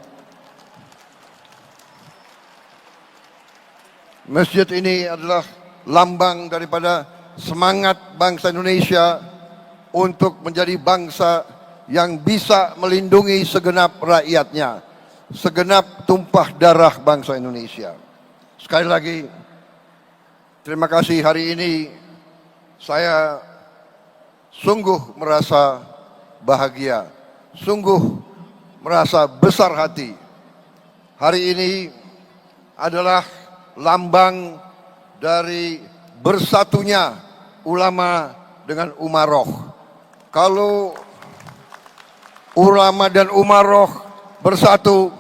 Masjid ini adalah lambang daripada semangat bangsa Indonesia untuk menjadi bangsa yang bisa melindungi segenap rakyatnya, segenap tumpah darah bangsa Indonesia. Sekali lagi, terima kasih. Hari ini saya sungguh merasa bahagia, sungguh merasa besar hati. Hari ini adalah lambang dari bersatunya ulama dengan umaroh. Kalau ulama dan umaroh bersatu,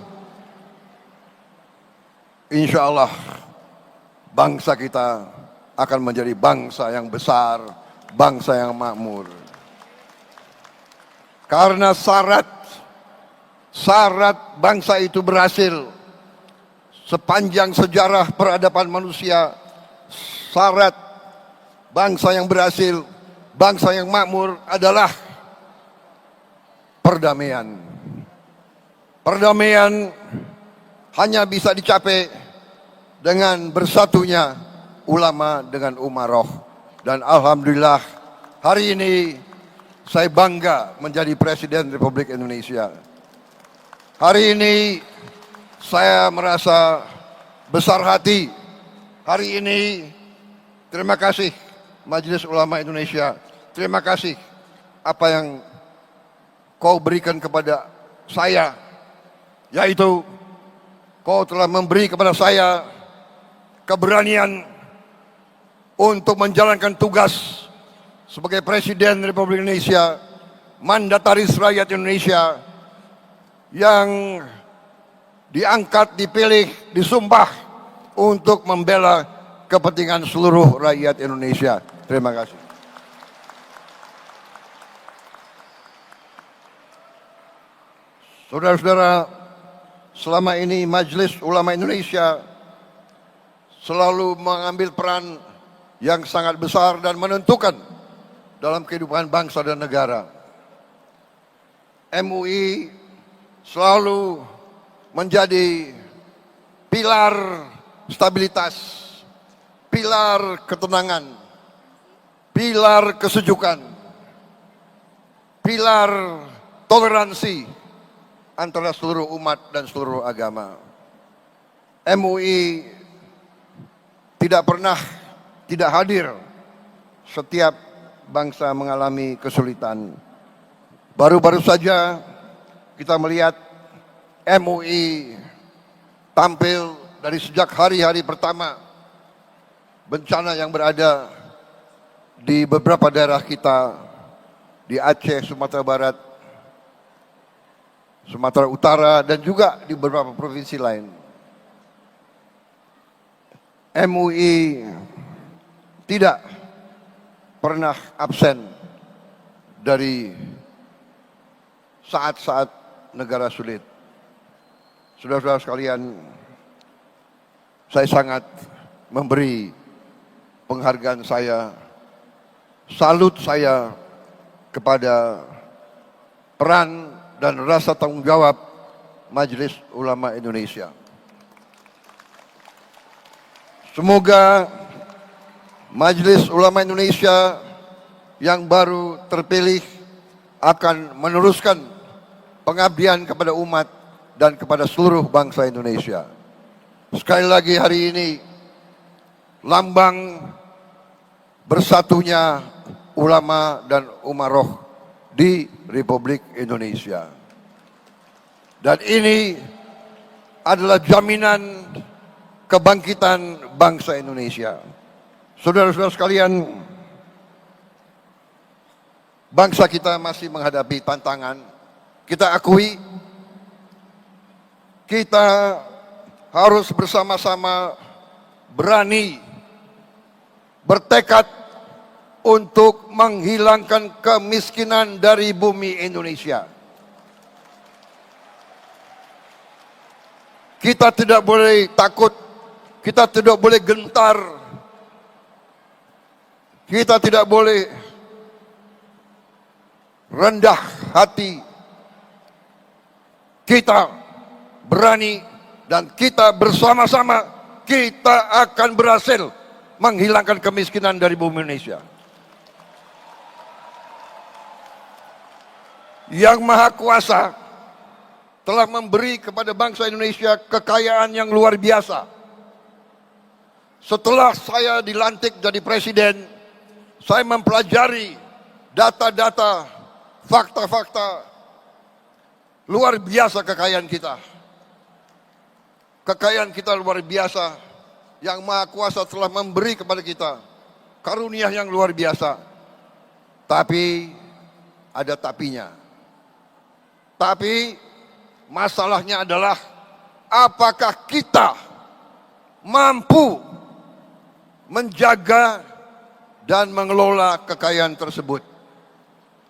insya Allah bangsa kita akan menjadi bangsa yang besar, bangsa yang makmur. Karena syarat bangsa itu berhasil sepanjang sejarah peradaban manusia, syarat bangsa yang berhasil, bangsa yang makmur adalah perdamaian. Perdamaian hanya bisa dicapai dengan bersatunya ulama dengan umaroh. Dan alhamdulillah hari ini saya bangga menjadi Presiden Republik Indonesia. Hari ini saya merasa besar hati. Hari ini terima kasih Majelis Ulama Indonesia. Terima kasih apa yang kau berikan kepada saya, yaitu kau telah memberi kepada saya keberanian untuk menjalankan tugas sebagai Presiden Republik Indonesia, mandataris rakyat Indonesia yang diangkat, dipilih, disumpah untuk membela kepentingan seluruh rakyat Indonesia. Terima kasih. Saudara-saudara, selama ini Majelis Ulama Indonesia selalu mengambil peran yang sangat besar dan menentukan dalam kehidupan bangsa dan negara. MUI selalu menjadi pilar stabilitas, pilar ketenangan, pilar kesejukan, pilar toleransi antara seluruh umat dan seluruh agama. MUI tidak pernah tidak hadir setiap bangsa mengalami kesulitan. Baru-baru saja kita melihat MUI tampil dari sejak hari-hari pertama bencana yang berada di beberapa daerah kita, di Aceh, Sumatera Barat, Sumatera Utara, dan juga di beberapa provinsi lain. MUI tidak pernah absen dari saat-saat negara sulit. Saudara-saudara sekalian, saya sangat memberi penghargaan saya, salut saya kepada peran dan rasa tanggung jawab Majelis Ulama Indonesia. Semoga Majelis Ulama Indonesia yang baru terpilih akan meneruskan pengabdian kepada umat dan kepada seluruh bangsa Indonesia. Sekali lagi hari ini lambang bersatunya ulama dan umaroh di Republik Indonesia. Dan ini adalah jaminan kebangkitan bangsa Indonesia. Saudara-saudara sekalian, bangsa kita masih menghadapi tantangan. Kita akui, kita harus bersama-sama berani, bertekad untuk menghilangkan kemiskinan dari bumi Indonesia. Kita tidak boleh takut, kita tidak boleh gentar, kita tidak boleh rendah hati. Kita berani dan kita bersama-sama kita akan berhasil menghilangkan kemiskinan dari bumi Indonesia. Yang Maha Kuasa telah memberi kepada bangsa Indonesia kekayaan yang luar biasa. Setelah saya dilantik jadi presiden, saya mempelajari data-data, fakta-fakta luar biasa kekayaan kita. Kekayaan kita luar biasa. Yang Maha Kuasa telah memberi kepada kita karunia yang luar biasa. Tapi ada tapinya. Tapi masalahnya adalah apakah kita mampu menjaga dan mengelola kekayaan tersebut?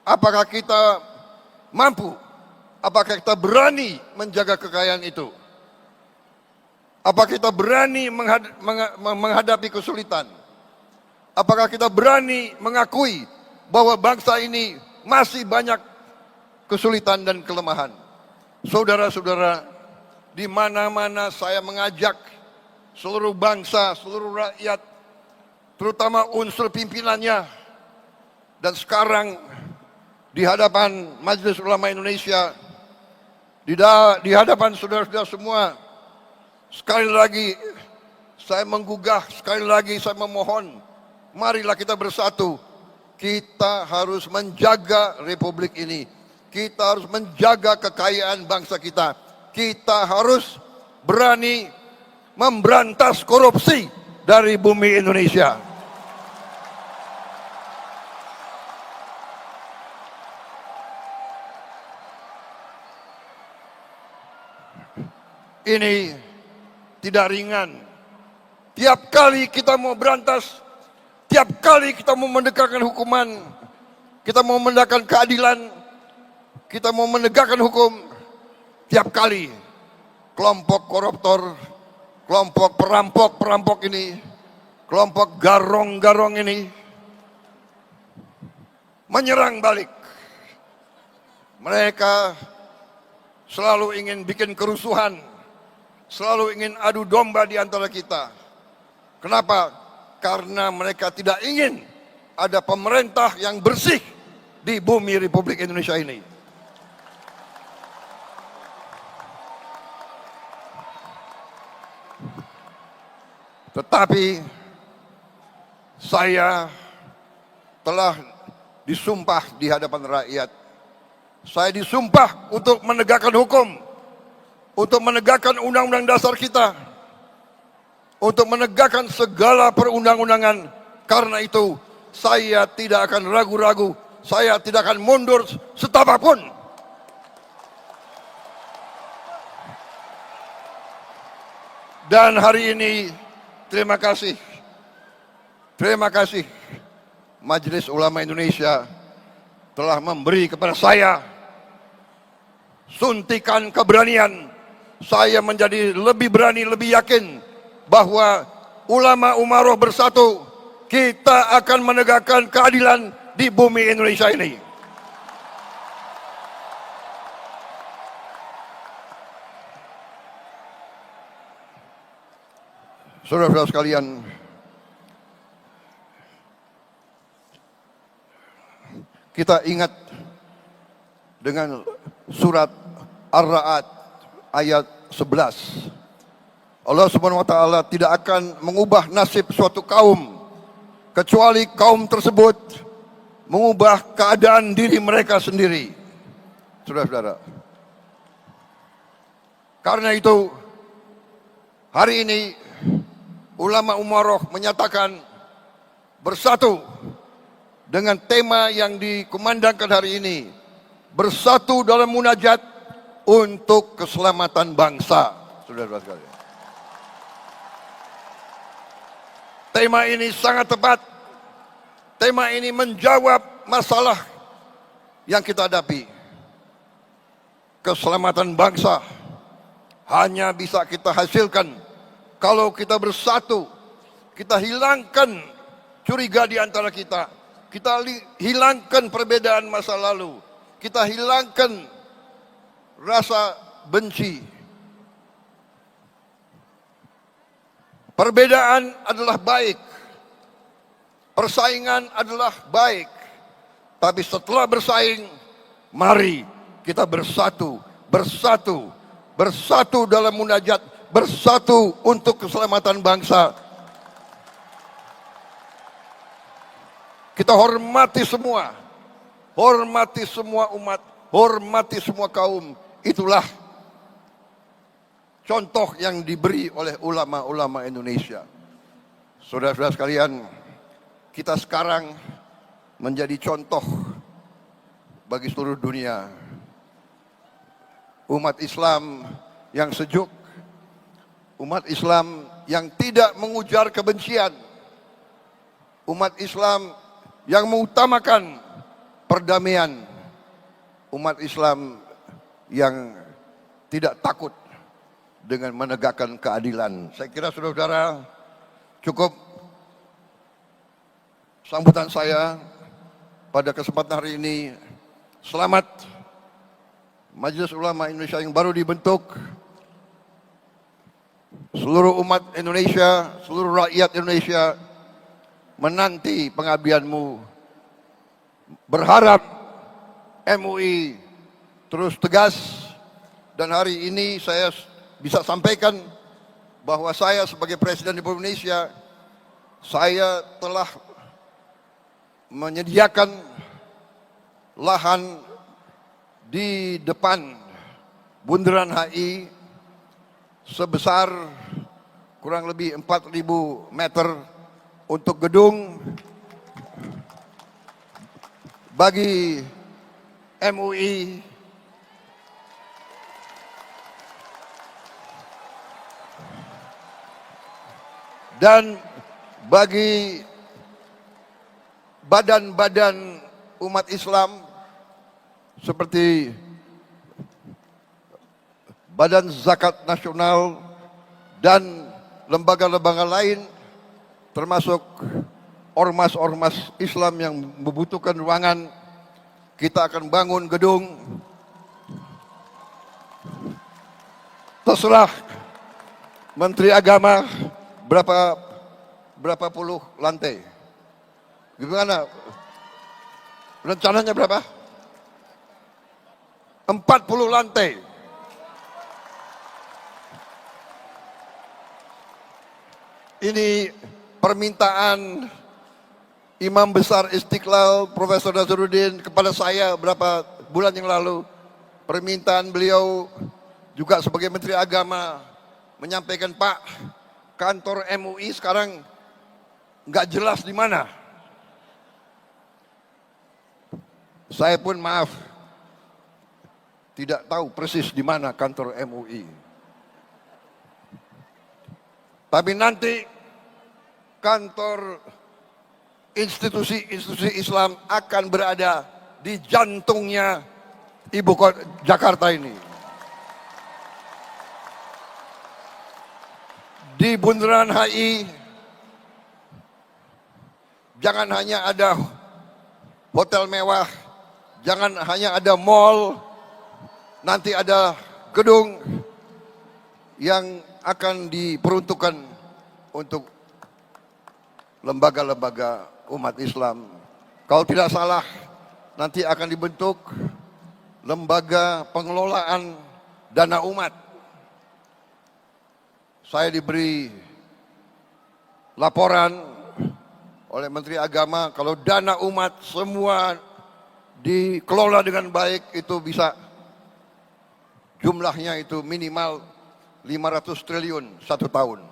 Apakah kita mampu? Apakah kita berani menjaga kekayaan itu? Apakah kita berani menghadapi kesulitan? Apakah kita berani mengakui bahwa bangsa ini masih banyak kesulitan dan kelemahan? Saudara-saudara, di mana-mana saya mengajak seluruh bangsa, seluruh rakyat, terutama unsur pimpinannya, dan sekarang di hadapan Majelis Ulama Indonesia, di hadapan saudara-saudara semua, sekali lagi saya menggugah, sekali lagi saya memohon, marilah kita bersatu. Kita harus menjaga Republik ini. Kita harus menjaga kekayaan bangsa kita. Kita harus berani memberantas korupsi dari bumi Indonesia. Ini tidak ringan. Tiap kali kita mau berantas, tiap kali kita mau menegakkan hukuman, kita mau menegakkan keadilan, kita mau menegakkan hukum, tiap kali kelompok koruptor, kelompok perampok ini, kelompok garong-garong ini menyerang balik. Mereka selalu ingin bikin kerusuhan, selalu ingin adu domba di antara kita. Kenapa? Karena mereka tidak ingin ada pemerintah yang bersih di bumi Republik Indonesia ini. Tetapi saya telah disumpah di hadapan rakyat. Saya disumpah untuk menegakkan hukum, untuk menegakkan undang-undang dasar kita, untuk menegakkan segala perundang-undangan. Karena itu saya tidak akan ragu-ragu, saya tidak akan mundur setapapun. Dan hari ini terima kasih Majelis Ulama Indonesia telah memberi kepada saya suntikan keberanian. Saya menjadi lebih berani, lebih yakin bahwa ulama umaroh bersatu, kita akan menegakkan keadilan di bumi Indonesia ini. Saudara-saudara sekalian, kita ingat dengan surat Ar-Ra'd ayat 11. Allah Subhanahu wa taala tidak akan mengubah nasib suatu kaum kecuali kaum tersebut mengubah keadaan diri mereka sendiri. Saudara-saudara, karena itu hari ini ulama umaroh menyatakan bersatu dengan tema yang dikumandangkan hari ini, bersatu dalam munajat untuk keselamatan bangsa. Saudara-saudara sekalian, tema ini sangat tepat. Tema ini menjawab masalah yang kita hadapi. Keselamatan bangsa hanya bisa kita hasilkan kalau kita bersatu. Kita hilangkan curiga di antara kita. Kita hilangkan perbedaan masa lalu. Kita hilangkan rasa benci. Perbedaan adalah baik. Persaingan adalah baik. Tapi setelah bersaing, mari kita bersatu. Bersatu dalam munajat. Bersatu untuk keselamatan bangsa. Kita hormati semua umat, hormati semua kaum. Itulah contoh yang diberi oleh ulama-ulama Indonesia. Saudara-saudara sekalian, kita sekarang menjadi contoh bagi seluruh dunia. Umat Islam yang sejuk, umat Islam yang tidak mengujar kebencian, umat Islam yang mengutamakan perdamaian, umat Islam yang tidak takut dengan menegakkan keadilan. Saya kira saudara-saudara cukup sambutan saya pada kesempatan hari ini. Selamat Majelis Ulama Indonesia yang baru dibentuk. Seluruh umat Indonesia, seluruh rakyat Indonesia menanti pengabdianmu. Berharap MUI terus tegas. Dan hari ini saya bisa sampaikan bahwa saya sebagai Presiden Republik Indonesia, saya telah menyediakan lahan di depan Bundaran HI sebesar kurang lebih 4.000 meter untuk gedung bagi MUI dan bagi badan-badan umat Islam seperti Badan Zakat Nasional dan lembaga-lembaga lain, termasuk ormas-ormas Islam yang membutuhkan ruangan. Kita akan bangun gedung, terserah Menteri Agama berapa puluh lantai. Gimana? Rencananya berapa? 40 lantai. Ini permintaan Imam Besar Istiqlal Profesor Nazarudin kepada saya berapa bulan yang lalu. Permintaan beliau juga sebagai Menteri Agama menyampaikan, Pak, kantor MUI sekarang nggak jelas di mana. Saya pun maaf, tidak tahu persis di mana kantor MUI. Tapi nanti kantor institusi-institusi Islam akan berada di jantungnya ibu kota Jakarta ini. Di Bundaran HI jangan hanya ada hotel mewah, jangan hanya ada mall, nanti ada gedung yang akan diperuntukkan untuk lembaga-lembaga umat Islam. Kalau tidak salah, nanti akan dibentuk lembaga pengelolaan dana umat. Saya diberi laporan oleh Menteri Agama, kalau dana umat semua dikelola dengan baik, itu bisa jumlahnya itu minimal 500 triliun satu tahun.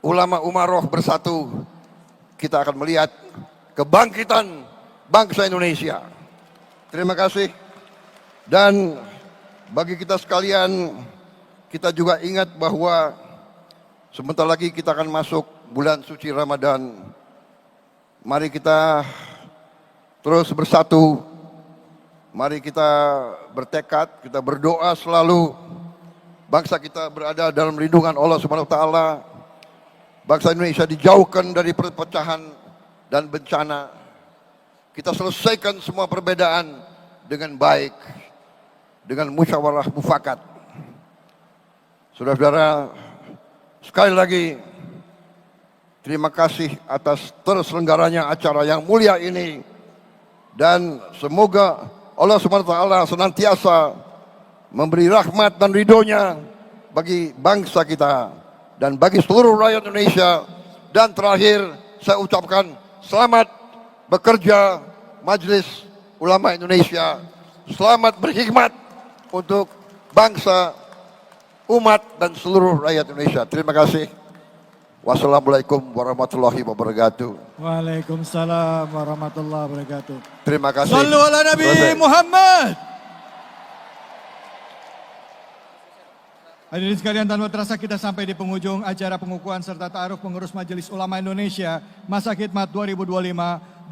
Ulama umaroh bersatu, kita akan melihat kebangkitan bangsa Indonesia. Terima kasih. Dan bagi kita sekalian, kita juga ingat bahwa sebentar lagi kita akan masuk bulan suci Ramadan. Mari kita terus bersatu. Mari kita bertekad, kita berdoa selalu bangsa kita berada dalam lindungan Allah Subhanahu wa taala. Bangsa Indonesia dijauhkan dari perpecahan dan bencana. Kita selesaikan semua perbedaan dengan baik, dengan musyawarah mufakat. Saudara-saudara, sekali lagi terima kasih atas terselenggaranya acara yang mulia ini, dan semoga Allah Subhanahu wa taala senantiasa memberi rahmat dan ridhonya bagi bangsa kita dan bagi seluruh rakyat Indonesia. Dan terakhir saya ucapkan selamat bekerja Majelis Ulama Indonesia. Selamat berkhidmat untuk bangsa, umat, dan seluruh rakyat Indonesia. Terima kasih. Wassalamualaikum warahmatullahi wabarakatuh. Waalaikumsalam warahmatullahi wabarakatuh. Terima kasih. Sallu ala Nabi Muhammad. Hadirin sekalian, tanpa terasa kita sampai di penghujung acara pengukuhan serta ta'aruf pengurus Majelis Ulama Indonesia masa khidmat 2025-2030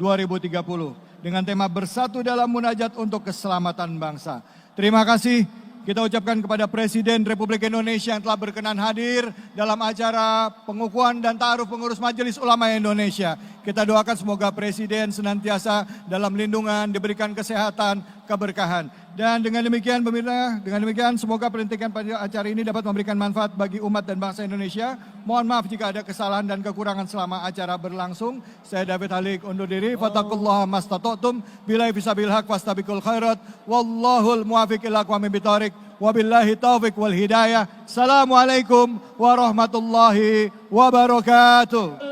dengan tema bersatu dalam munajat untuk keselamatan bangsa. Terima kasih kita ucapkan kepada Presiden Republik Indonesia yang telah berkenan hadir dalam acara pengukuhan dan ta'aruf pengurus Majelis Ulama Indonesia. Kita doakan semoga Presiden senantiasa dalam lindungan, diberikan kesehatan, keberkahan. Dan dengan demikian pemirsa, dengan demikian semoga pelantikan pada acara ini dapat memberikan manfaat bagi umat dan bangsa Indonesia. Mohon maaf jika ada kesalahan dan kekurangan selama acara berlangsung. Saya David Halik undur diri. Fattaqullaha mastata'tum. Billahi fisabil haq fastabiqul khairat. Wallahul muwafiq ila aqwamit thoriq. Wabillahi taufiq wal hidayah. Assalamualaikum warahmatullahi wabarakatuh.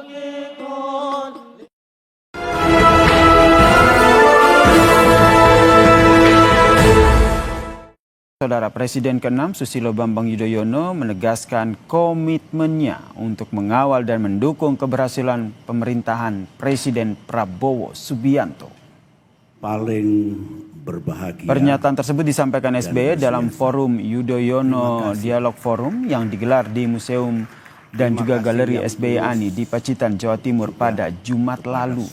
Saudara Presiden ke-6 Susilo Bambang Yudhoyono menegaskan komitmennya untuk mengawal dan mendukung keberhasilan pemerintahan Presiden Prabowo Subianto. Paling berbahagia. Pernyataan tersebut disampaikan SBY dalam forum Yudhoyono Dialog Forum yang digelar di Museum dan juga Galeri SBY Ani di Pacitan, Jawa Timur pada Jumat lalu.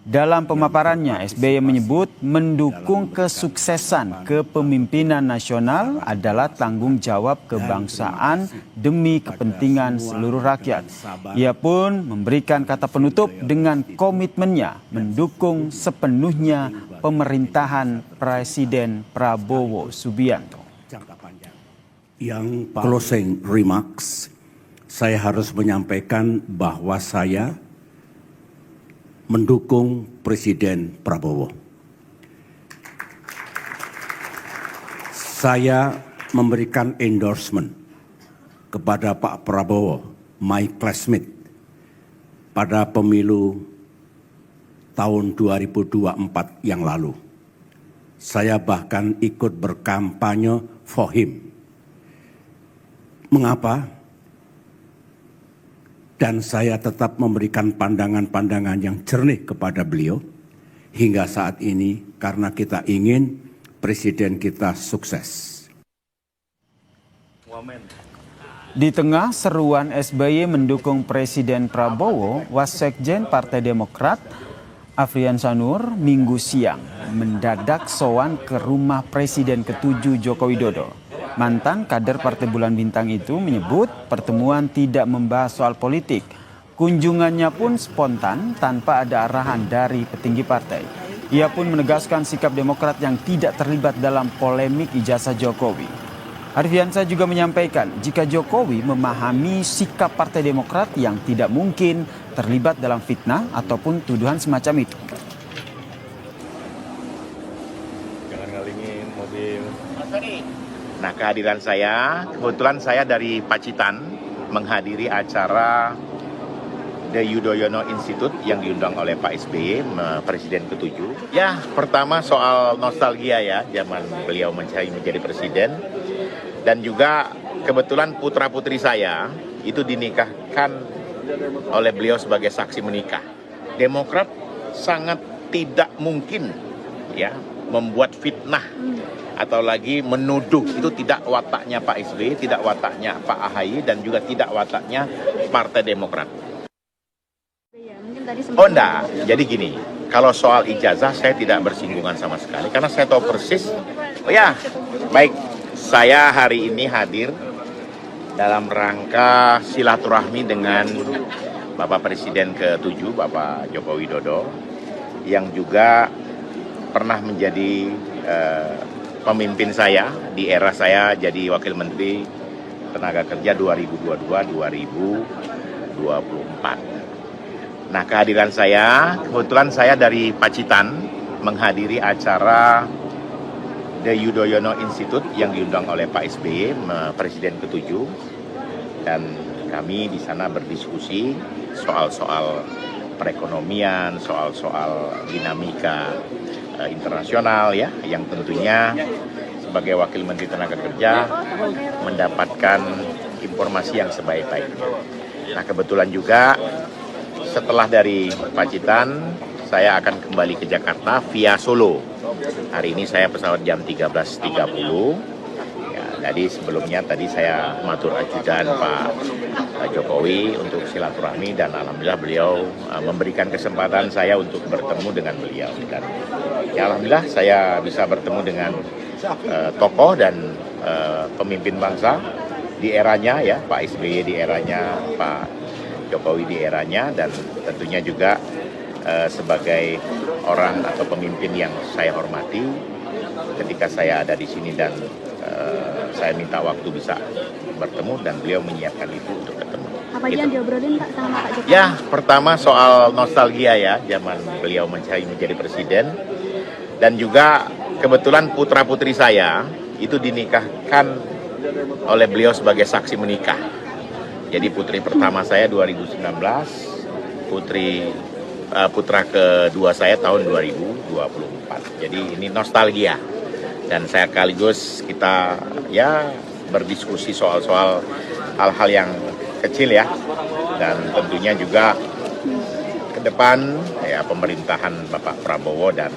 Dalam pemaparannya, SBY menyebut mendukung kesuksesan kepemimpinan nasional adalah tanggung jawab kebangsaan demi kepentingan seluruh rakyat. Ia pun memberikan kata penutup dengan komitmennya mendukung sepenuhnya pemerintahan Presiden Prabowo Subianto. Yang closing remarks, saya harus menyampaikan bahwa saya mendukung Presiden Prabowo. Saya memberikan endorsement kepada Pak Prabowo, my classmate, pada pemilu tahun 2024 yang lalu. Saya bahkan ikut berkampanye for him. Mengapa? Dan saya tetap memberikan pandangan-pandangan yang jernih kepada beliau hingga saat ini karena kita ingin presiden kita sukses. Di tengah seruan SBY mendukung Presiden Prabowo, Wasekjen Partai Demokrat Afrian Sanur Minggu siang mendadak sowan ke rumah Presiden ke-7 Joko Widodo. Mantan kader Partai Bulan Bintang itu menyebut pertemuan tidak membahas soal politik. Kunjungannya pun spontan tanpa ada arahan dari petinggi partai. Ia pun menegaskan sikap Demokrat yang tidak terlibat dalam polemik ijazah Jokowi. Arfiansa juga menyampaikan jika Jokowi memahami sikap Partai Demokrat yang tidak mungkin terlibat dalam fitnah ataupun tuduhan semacam itu. Jangan ngalingin mobil. Nah, kehadiran saya, kebetulan saya dari Pacitan menghadiri acara The Yudhoyono Institute yang diundang oleh Pak SBY, Presiden ke-7. Ya, pertama soal nostalgia ya, zaman beliau menjadi presiden. Dan juga kebetulan putra-putri saya itu dinikahkan oleh beliau sebagai saksi menikah. Demokrat sangat tidak mungkin ya membuat fitnah atau lagi menuduh. Itu tidak wataknya Pak SBY, tidak wataknya Pak AHY, dan juga tidak wataknya Partai Demokrat. Oh enggak, jadi gini, kalau soal ijazah saya tidak bersinggungan sama sekali karena saya tahu persis. Oh ya, baik, saya hari ini hadir dalam rangka silaturahmi dengan Bapak Presiden ke-7, Bapak Joko Widodo, yang juga pernah menjadi pemimpin saya di era saya jadi Wakil Menteri Tenaga Kerja 2022-2024. Nah, kehadiran saya, kebetulan saya dari Pacitan menghadiri acara The Yudhoyono Institute yang diundang oleh Pak SBY, Presiden ke-7, dan kami di sana berdiskusi soal-soal perekonomian, soal-soal dinamika internasional ya, yang tentunya sebagai Wakil Menteri Tenaga Kerja mendapatkan informasi yang sebaik-baiknya. Nah, kebetulan juga setelah dari Pacitan, saya akan kembali ke Jakarta via Solo. Hari ini saya pesawat jam 13.30. Ya, jadi sebelumnya tadi saya matur ajudan Pak Jokowi untuk silaturahmi, dan alhamdulillah beliau memberikan kesempatan saya untuk bertemu dengan beliau. Dan ya alhamdulillah saya bisa bertemu dengan tokoh dan pemimpin bangsa di eranya ya, Pak SBY di eranya, Pak Jokowi di eranya, dan tentunya juga sebagai orang atau pemimpin yang saya hormati ketika saya ada di sini dan saya minta waktu bisa bertemu, dan beliau menyiapkan itu untuk ketemu. Apa aja yang diobrolin Pak sama Pak Jokowi? Ya, pertama soal nostalgia ya, zaman beliau menjadi presiden, dan juga kebetulan putra-putri saya itu dinikahkan oleh beliau sebagai saksi menikah. Jadi putri pertama saya 2019, putra kedua saya tahun 2024. Jadi ini nostalgia, dan saya sekaligus kita ya berdiskusi soal-soal hal-hal yang kecil ya, dan tentunya juga ke depan ya pemerintahan Bapak Prabowo dan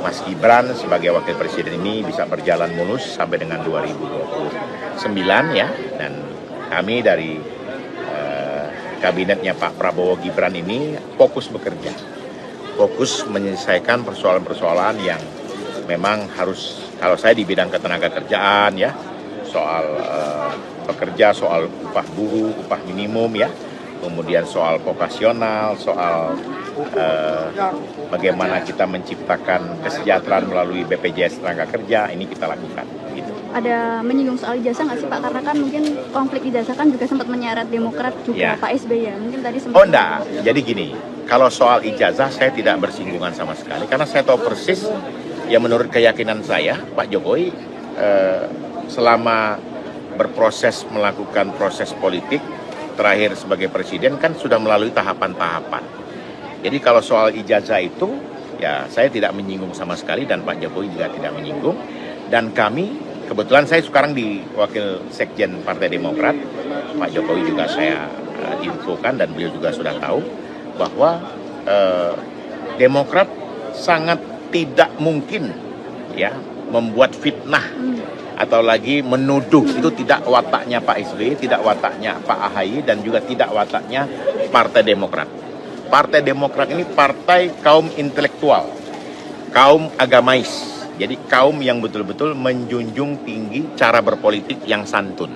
Mas Gibran sebagai Wakil Presiden ini bisa berjalan mulus sampai dengan 2029 ya, dan kami dari kabinetnya Pak Prabowo Gibran ini fokus bekerja, fokus menyelesaikan persoalan-persoalan yang memang harus, kalau saya di bidang ketenaga kerjaan ya, soal pekerja, soal upah buruh, upah minimum ya, kemudian soal vokasional, soal bagaimana kita menciptakan kesejahteraan melalui BPJS Tenaga Kerja, ini kita lakukan gitu. ada menyinggung soal ijazah nggak sih Pak? Karena kan mungkin konflik ijazah kan juga sempat menyeret Demokrat juga Ya. Pak SBY ya. Mungkin tadi sempat. Oh enggak, jadi gini, kalau soal ijazah saya tidak bersinggungan sama sekali karena saya tahu persis ya menurut keyakinan saya Pak Jokowi selama berproses melakukan proses politik terakhir sebagai presiden kan sudah melalui tahapan-tahapan. Jadi kalau soal ijazah itu ya saya tidak menyinggung sama sekali dan Pak Jokowi juga tidak menyinggung dan kami kebetulan saya sekarang di Wakil Sekjen Partai Demokrat, Pak Jokowi juga saya infokan dan beliau juga sudah tahu bahwa Demokrat sangat tidak mungkin ya membuat fitnah atau lagi menuduh. Itu tidak wataknya Pak SBY, tidak wataknya Pak AHY dan juga tidak wataknya Partai Demokrat. Partai Demokrat ini partai kaum intelektual, kaum agamais. Jadi kaum yang betul-betul menjunjung tinggi cara berpolitik yang santun.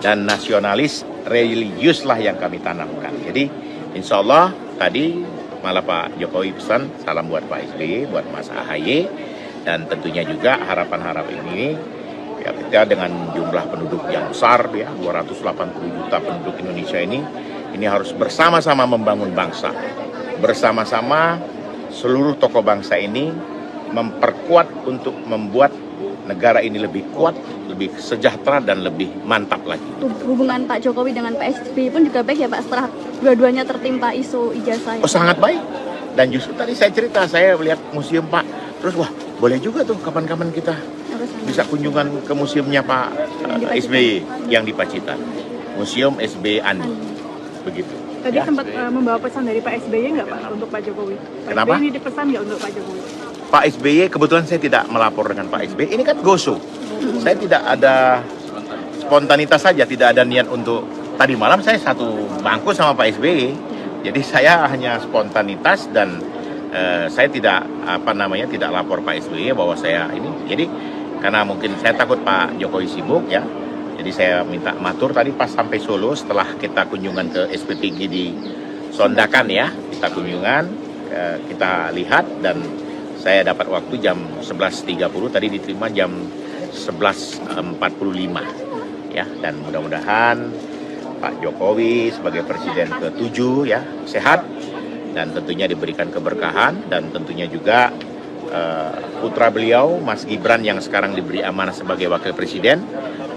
Dan nasionalis religius lah yang kami tanamkan. Jadi insya Allah tadi malah Pak Jokowi pesan salam buat Pak SBY, buat Mas AHY. Dan tentunya juga harapan-harapan ini ya kita dengan jumlah penduduk yang besar ya 280 juta penduduk Indonesia ini harus bersama-sama membangun bangsa. Bersama-sama seluruh tokoh bangsa ini memperkuat untuk membuat negara ini lebih kuat, lebih sejahtera dan lebih mantap lagi. Hubungan Pak Jokowi dengan Pak SBY pun juga baik ya Pak setelah dua-duanya tertimpa isu ijazah. Oh sangat baik. Dan justru tadi saya cerita, saya melihat museum Pak, terus wah boleh juga tuh kapan-kapan kita bisa kunjungan ke museumnya Pak SBY yang di Pacitan. Museum SBY Ani. Begitu. Tadi ya. sempat membawa pesan dari Pak SBY nggak Pak untuk Pak Jokowi? Pak Kenapa? SBY ini dipesan nggak untuk Pak Jokowi? Pak SBY, kebetulan saya tidak melapor dengan Pak SBY, ini kan go show. Saya tidak ada spontanitas saja, tidak ada niat untuk, tadi malam saya satu bangku sama Pak SBY, jadi saya hanya spontanitas dan saya tidak, tidak lapor Pak SBY bahwa saya ini, jadi karena mungkin saya takut Pak Jokowi sibuk ya, jadi saya minta matur tadi pas sampai Solo setelah kita kunjungan ke SPPG di Sondakan ya, kita kunjungan, kita lihat dan saya dapat waktu jam 11.30, tadi diterima jam 11.45 ya, dan mudah-mudahan Pak Jokowi sebagai presiden ke-7 ya sehat dan tentunya diberikan keberkahan dan tentunya juga putra beliau Mas Gibran yang sekarang diberi amanah sebagai wakil presiden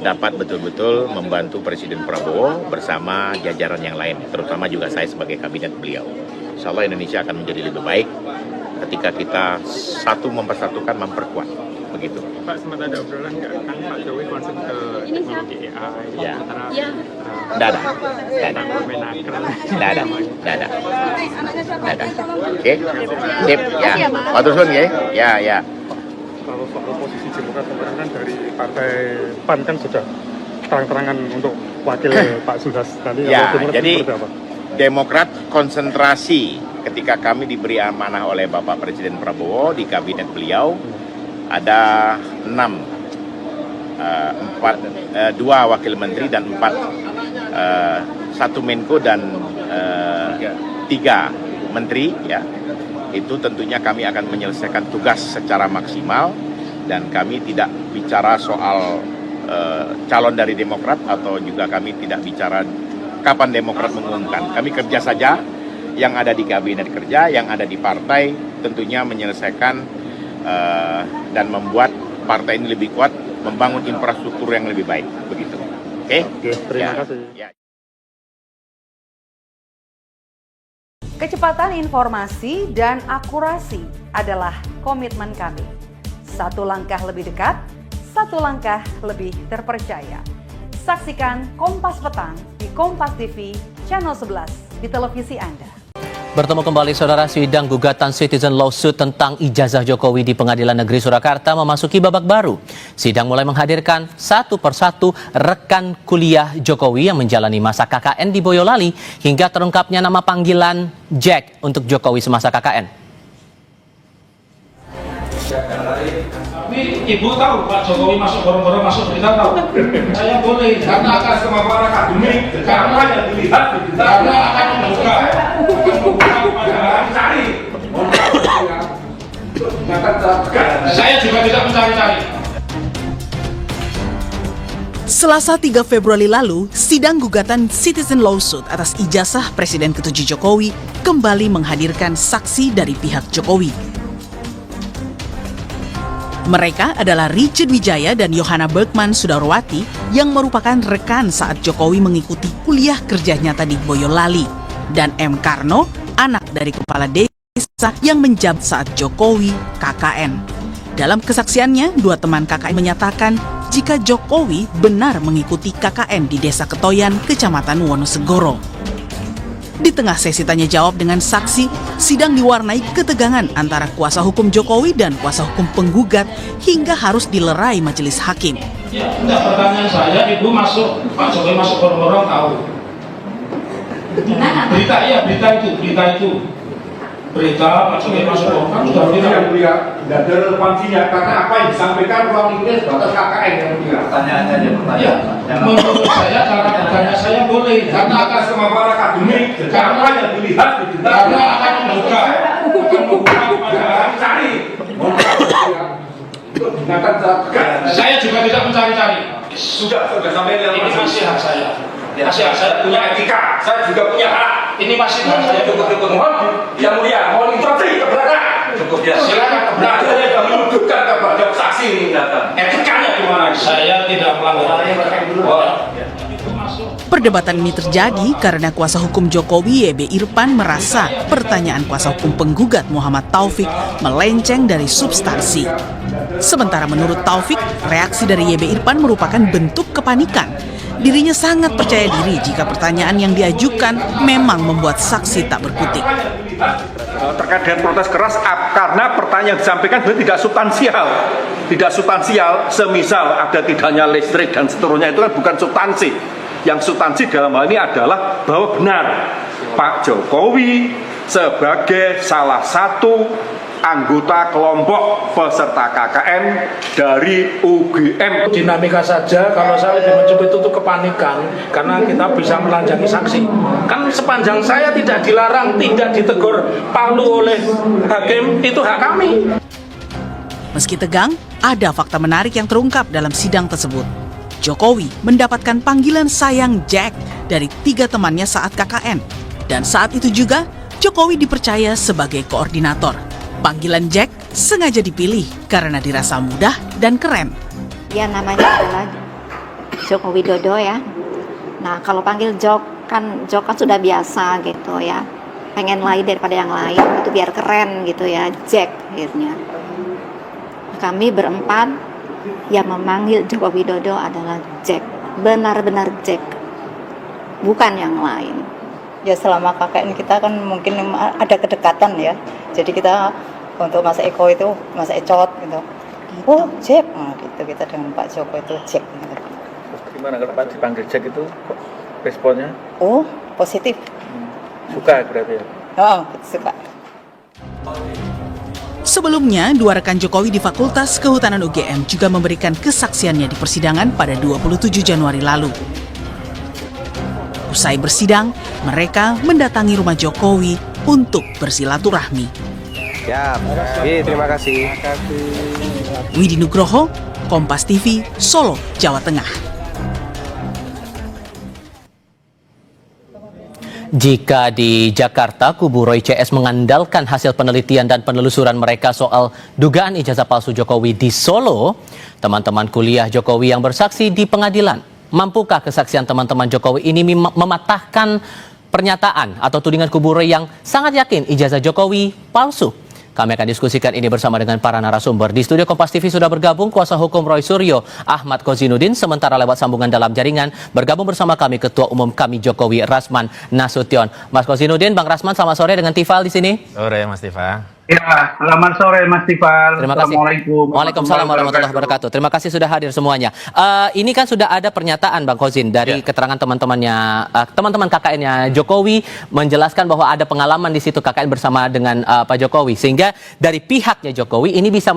dapat betul-betul membantu Presiden Prabowo bersama jajaran yang lain, terutama juga saya sebagai kabinet beliau. Insya Allah Indonesia akan menjadi lebih baik ketika kita satu mempersatukan, memperkuat, begitu. Pak, sempat ada obrolan nggak kan Pak Jokowi concern ke teknologi AI? Ya. Antara Nggak ada. Oke, sip, ya. Waktu sun ya, ya. Kalau soal posisi Demokrat kemarin dari Partai PAN kan sudah terang-terangan untuk wakil Pak Zulhas tadi. Ya, Demokrat jadi seperti apa? Demokrat konsentrasi ketika kami diberi amanah oleh Bapak Presiden Prabowo di kabinet beliau ada 2 wakil menteri dan 1 Menko dan 3 menteri ya. Itu tentunya kami akan menyelesaikan tugas secara maksimal dan kami tidak bicara soal calon dari Demokrat atau juga kami tidak bicara kapan Demokrat mengumumkan. Kami kerja saja yang ada di kabinet kerja, yang ada di partai, tentunya menyelesaikan dan membuat partai ini lebih kuat, membangun infrastruktur yang lebih baik, begitu. Oke? Terima kasih. Ya. Kecepatan informasi dan akurasi adalah komitmen kami. Satu langkah lebih dekat, satu langkah lebih terpercaya. Saksikan Kompas Petang di Kompas TV, channel 11 di televisi Anda. Bertemu kembali saudara, sidang gugatan citizen lawsuit tentang ijazah Jokowi di Pengadilan Negeri Surakarta memasuki babak baru. Sidang mulai menghadirkan satu persatu rekan kuliah Jokowi yang menjalani masa KKN di Boyolali hingga terungkapnya nama panggilan Jack untuk Jokowi semasa KKN. Ini ibu tahu Pak Jokowi masuk borong-borong masuk berita tahu? Saya boleh karena atas kemampuan akademik, karena yang dilihat karena akan membuka kepada mencari. Saya juga tidak mencari-cari. Selasa 3 Februari lalu, sidang gugatan citizen lawsuit atas ijazah Presiden ke-7 Jokowi kembali menghadirkan saksi dari pihak Jokowi. Mereka adalah Richard Wijaya dan Yohana Bergman Sudarwati yang merupakan rekan saat Jokowi mengikuti kuliah kerja nyata di Boyolali, dan M. Karno, anak dari kepala desa yang menjabat saat Jokowi KKN. Dalam kesaksiannya, dua teman KKN menyatakan jika Jokowi benar mengikuti KKN di Desa Ketoyan, Kecamatan Wonosegoro. Di tengah sesi tanya jawab dengan saksi, sidang diwarnai ketegangan antara kuasa hukum Jokowi dan kuasa hukum penggugat hingga harus dilerai majelis hakim. Ya, enggak, pertanyaan saya, Ibu masuk, Pak Jokowi masuk gorong-gorong tahu. Berita itu. Berita Pak Jokowi masuk gorong-gorong sudah berita. Yang mulia, tidak ada relevansinya karena apa yang disampaikan ruang lingkup sebatas KKN yang mulia. Pertanyaannya aja pertanyaan. Ya, menurut saya cara bertanya saya boleh Karena atas kemampuan akademik, karena yang dilihat karena akan membuka kepada cari. saya juga tidak mencari-cari. Sudah sampai Ini masih hak saya. Masih hak saya punya etika, saya juga punya hak. Ini masih hak saya. Cukup. Mohon, yang mulia, mohon instruksi keberatan. Cukup ya. Silakan keberatan yang menuduhkan kepada saksi ini datang. Etikanya gimana? Saya tidak melanggar. Perdebatan ini terjadi karena kuasa hukum Jokowi YB Irfan merasa pertanyaan kuasa hukum penggugat Muhammad Taufik melenceng dari substansi. Sementara menurut Taufik, reaksi dari YB Irfan merupakan bentuk kepanikan. Dirinya sangat percaya diri jika pertanyaan yang diajukan memang membuat saksi tak berkutik. Terkait dengan protes keras karena pertanyaan yang disampaikan tidak substansial. Tidak substansial, semisal ada tidaknya listrik dan seterusnya, itu kan bukan substansi. Yang substansi dalam hal ini adalah bahwa benar Pak Jokowi sebagai salah satu anggota kelompok peserta KKN dari UGM. Dinamika saja, kalau saya lebih mencoba itu kepanikan karena kita bisa melanjangi saksi. Kan sepanjang saya tidak dilarang, tidak ditegur palu oleh hakim, itu hak kami. Meski tegang, ada fakta menarik yang terungkap dalam sidang tersebut. Jokowi mendapatkan panggilan sayang Jack dari 3 temannya saat KKN. Dan saat itu juga, Jokowi dipercaya sebagai koordinator. Panggilan Jack sengaja dipilih karena dirasa mudah dan keren. Ya, namanya adalah Joko Widodo ya. Nah, kalau panggil Jok kan sudah biasa gitu ya. Pengen lain daripada yang lain, itu biar keren gitu ya, Jack akhirnya. Kami berempat yang memanggil Joko Widodo adalah Jack. Benar-benar Jack. Bukan yang lain. Ya, selama KKN kita kan mungkin ada kedekatan ya. Jadi kita untuk Mas Eko itu Mas Ecot gitu. Oh, Jack. Nah, gitu kita dengan Pak Joko itu Jack. Gitu. Gimana kalau Pak dipanggil Jack itu responnya? Oh, positif. Suka berarti ya? Oh, suka. Sebelumnya, 2 rekan Jokowi di Fakultas Kehutanan UGM juga memberikan kesaksiannya di persidangan pada 27 Januari lalu. Usai bersidang, mereka mendatangi rumah Jokowi untuk bersilaturahmi. Siap, terima kasih. Widi Nugroho, Kompas TV, Solo, Jawa Tengah. Jika di Jakarta, kubu Roy CS mengandalkan hasil penelitian dan penelusuran mereka soal dugaan ijazah palsu Jokowi di Solo, teman-teman kuliah Jokowi yang bersaksi di pengadilan, mampukah kesaksian teman-teman Jokowi ini mematahkan pernyataan atau tudingan kubu Roy yang sangat yakin ijazah Jokowi palsu? Kami akan diskusikan ini bersama dengan para narasumber. Di studio Kompas TV sudah bergabung kuasa hukum Roy Suryo, Ahmad Kozinudin, sementara lewat sambungan dalam jaringan bergabung bersama kami Ketua Umum kami Jokowi, Rasman Nasution. Mas Kozinudin, Bang Rasman, selamat sore dengan Tifal di sini. Sore Mas Tifal. Ya, selamat sore Mas Tifal. Terima kasih. Assalamualaikum. Waalaikumsalam warahmatullahi wabarakatuh. Terima kasih sudah hadir semuanya. Ini kan sudah ada pernyataan Bang Kozin dari keterangan teman-temannya, teman-teman KKN-nya Jokowi menjelaskan bahwa ada pengalaman di situ KKN bersama dengan Pak Jokowi, sehingga dari pihaknya Jokowi ini bisa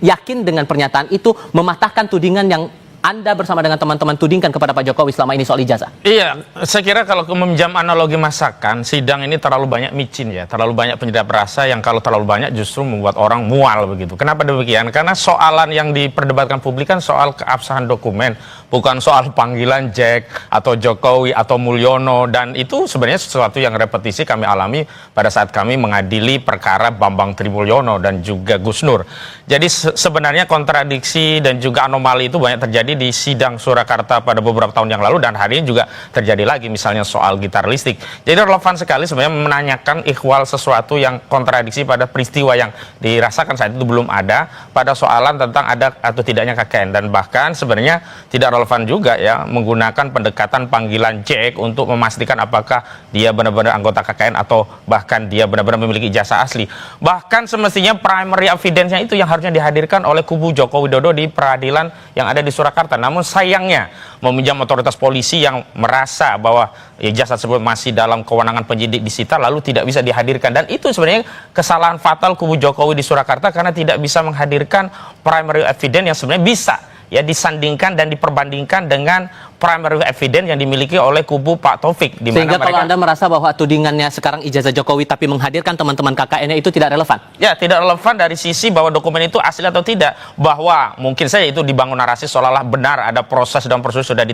yakin dengan pernyataan itu mematahkan tudingan yang Anda bersama dengan teman-teman tudingkan kepada Pak Jokowi selama ini soal ijazah? Iya, saya kira kalau meminjam analogi masakan, sidang ini terlalu banyak micin ya, terlalu banyak penyedap rasa yang kalau terlalu banyak justru membuat orang mual begitu. Kenapa demikian? Karena soalan yang diperdebatkan publik kan soal keabsahan dokumen, bukan soal panggilan Jack atau Jokowi atau Mulyono, dan itu sebenarnya sesuatu yang repetisi kami alami pada saat kami mengadili perkara Bambang Trimulyono dan juga Gus Nur. Jadi sebenarnya kontradiksi dan juga anomali itu banyak terjadi di sidang Surakarta pada beberapa tahun yang lalu, dan hari ini juga terjadi lagi misalnya soal gitar listrik. Jadi relevan sekali sebenarnya menanyakan ikhwal sesuatu yang kontradiksi pada peristiwa yang dirasakan saat itu belum ada, pada soalan tentang ada atau tidaknya KKN, dan bahkan sebenarnya tidak relevan juga ya menggunakan pendekatan panggilan Jack untuk memastikan apakah dia benar-benar anggota KKN atau bahkan dia benar-benar memiliki ijazah asli. Bahkan semestinya primary evidence-nya itu yang harusnya dihadirkan oleh kubu Joko Widodo di peradilan yang ada di Surakarta. Namun sayangnya meminjam otoritas polisi yang merasa bahwa ijazah tersebut masih dalam kewenangan penyidik disita lalu tidak bisa dihadirkan, dan itu sebenarnya kesalahan fatal kubu Jokowi di Surakarta karena tidak bisa menghadirkan primary evidence yang sebenarnya bisa ya disandingkan dan diperbandingkan dengan primary evidence yang dimiliki oleh kubu Pak Taufik. Sehingga kalau Anda merasa bahwa tudingannya sekarang ijazah Jokowi tapi menghadirkan teman-teman KKN-nya itu tidak relevan? Ya, tidak relevan dari sisi bahwa dokumen itu asli atau tidak. Bahwa mungkin saja itu dibangun narasi seolah-olah benar ada proses dan prosedur sudah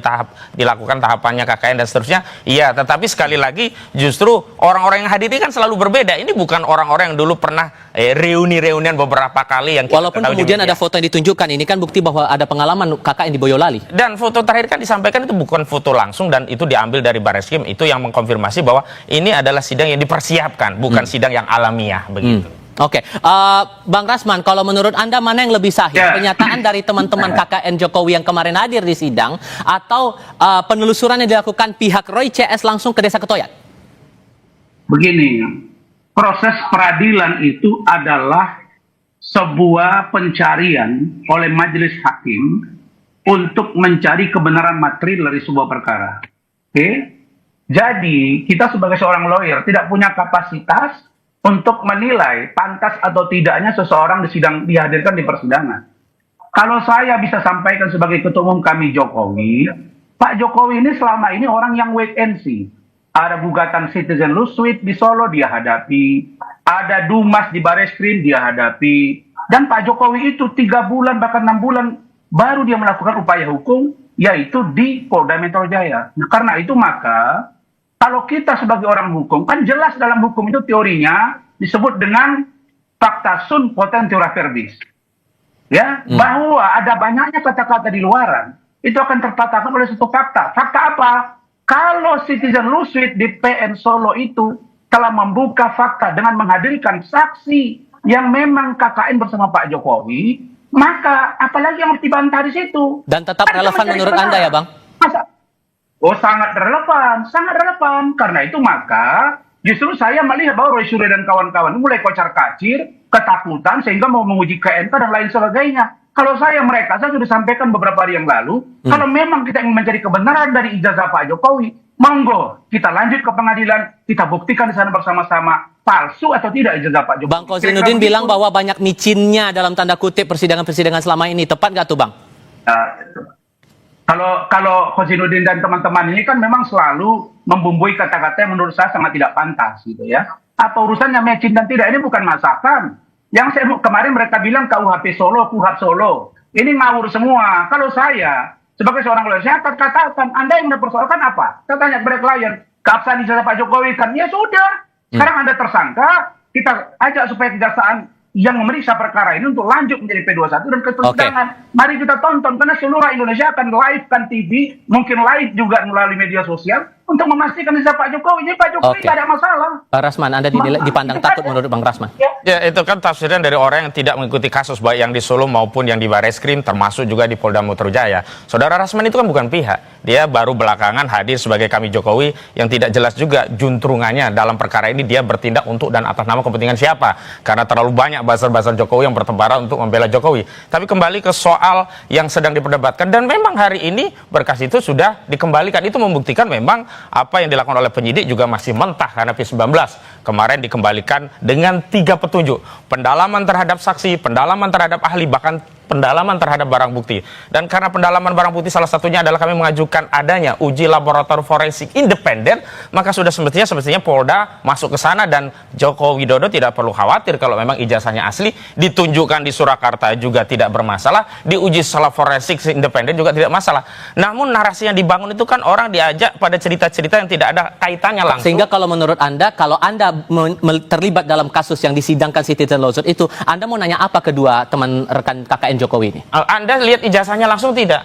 dilakukan tahapannya KKN dan seterusnya. Iya, tetapi sekali lagi justru orang-orang yang hadir ini kan selalu berbeda. Ini bukan orang-orang yang dulu pernah reuni-reunian beberapa kali yang kita walaupun kemudian ada foto yang ditunjukkan, ini kan bukti bahwa ada pengalaman KKN di Boyolali. Dan foto terakhir kan disampaikan itu bukan foto langsung dan itu diambil dari Barreskrim, itu yang mengkonfirmasi bahwa ini adalah sidang yang dipersiapkan, bukan sidang yang alamiah begitu. Oke, Bang Rasman, kalau menurut Anda mana yang lebih sahih? Pernyataan dari teman-teman KKN Jokowi yang kemarin hadir di sidang atau penelusuran yang dilakukan pihak Roy CS langsung ke Desa Ketoyat? Begini, proses peradilan itu adalah sebuah pencarian oleh majelis hakim untuk mencari kebenaran material dari sebuah perkara. Oke? Jadi, kita sebagai seorang lawyer tidak punya kapasitas untuk menilai pantas atau tidaknya seseorang dihadirkan di persidangan. Kalau saya bisa sampaikan sebagai ketua umum kami Jokowi, Pak Jokowi ini selama ini orang yang wait and see. Ada gugatan citizen lawsuit di Solo dia hadapi, ada Dumas di Barreskrim dia hadapi, dan Pak Jokowi itu 3 bulan bahkan 6 bulan baru dia melakukan upaya hukum, yaitu di Polda Metro Jaya. Nah, karena itu maka kalau kita sebagai orang hukum, kan jelas dalam hukum itu teorinya disebut dengan fakta sunt potentiora verbis. Ya, bahwa ada banyaknya kata-kata di luaran, itu akan terpatahkan oleh satu fakta. Fakta apa? Kalau citizen lawsuit di PN Solo itu telah membuka fakta dengan menghadirkan saksi yang memang KKN bersama Pak Jokowi, maka apalagi yang harus dibantah di situ. Dan tetap relevan menurut Anda ya, Bang? Oh, sangat relevan, sangat relevan. Karena itu maka justru saya melihat bahwa Roy Suryo dan kawan-kawan mulai kocar-kacir, ketakutan sehingga mau menguji ke MK dan lain sebagainya. Kalau saya sudah sampaikan beberapa hari yang lalu, kalau memang kita ingin mencari kebenaran dari ijazah Pak Jokowi, monggo kita lanjut ke pengadilan, kita buktikan di sana bersama-sama palsu atau tidak ijazah Pak Jokowi. Bang Kozinudin bilang bahwa banyak micinnya dalam tanda kutip persidangan-persidangan selama ini, tepat nggak tuh Bang? Kalau Kozinudin dan teman-teman ini kan memang selalu membumbui kata-kata yang menurut saya sangat tidak pantas gitu ya. Apa urusannya micin dan tidak, ini bukan masakan. Yang kemarin mereka bilang KUHP Solo, KUHP Solo. Ini ngawur semua. Kalau saya sebagai seorang lawyer, saya katakan, Anda yang mempersoalkan apa? Saya tanya kepada klien, keabsahan ijazah Pak Jokowi kan? Ya sudah. Sekarang Anda tersangka, kita ajak supaya kejaksaan yang memeriksa perkara ini untuk lanjut menjadi P21 dan ke persidangan. Mari kita tonton, karena seluruh Indonesia akan live kan TV, mungkin live juga melalui media sosial untuk memastikan ijazah Pak Jokowi. Jadi Pak Jokowi tidak ada masalah. Pak Rasman, Anda dipandang takut menurut Bang Rasman? Ya, itu kan tafsiran dari orang yang tidak mengikuti kasus baik yang di Solo maupun yang di Barreskrim, termasuk juga di Polda Metro Jaya. Saudara Rasman itu kan bukan pihak. Dia baru belakangan hadir sebagai kami Jokowi yang tidak jelas juga juntrungannya dalam perkara ini, dia bertindak untuk dan atas nama kepentingan siapa. Karena terlalu banyak buzzer-buzzer Jokowi yang bertebaran untuk membela Jokowi. Tapi kembali ke soal yang sedang diperdebatkan, dan memang hari ini berkas itu sudah dikembalikan. Itu membuktikan memang apa yang dilakukan oleh penyidik juga masih mentah karena P19 kemarin dikembalikan dengan 3 petunjuk. Pendalaman terhadap saksi, pendalaman terhadap ahli, bahkan pendalaman terhadap barang bukti. Dan karena pendalaman barang bukti salah satunya adalah kami mengajukan adanya uji laboratorium forensik independen, maka sudah semestinya Polda masuk ke sana dan Joko Widodo tidak perlu khawatir kalau memang ijazahnya asli, ditunjukkan di Surakarta juga tidak bermasalah, diuji secara forensik independen juga tidak masalah. Namun narasi yang dibangun itu kan orang diajak pada cerita-cerita yang tidak ada kaitannya langsung. Sehingga kalau menurut Anda, kalau Anda terlibat dalam kasus yang disidangkan citizen lawsuit itu, Anda mau nanya apa kedua teman rekan KKN Jokowi ini? Anda lihat ijazahnya langsung tidak?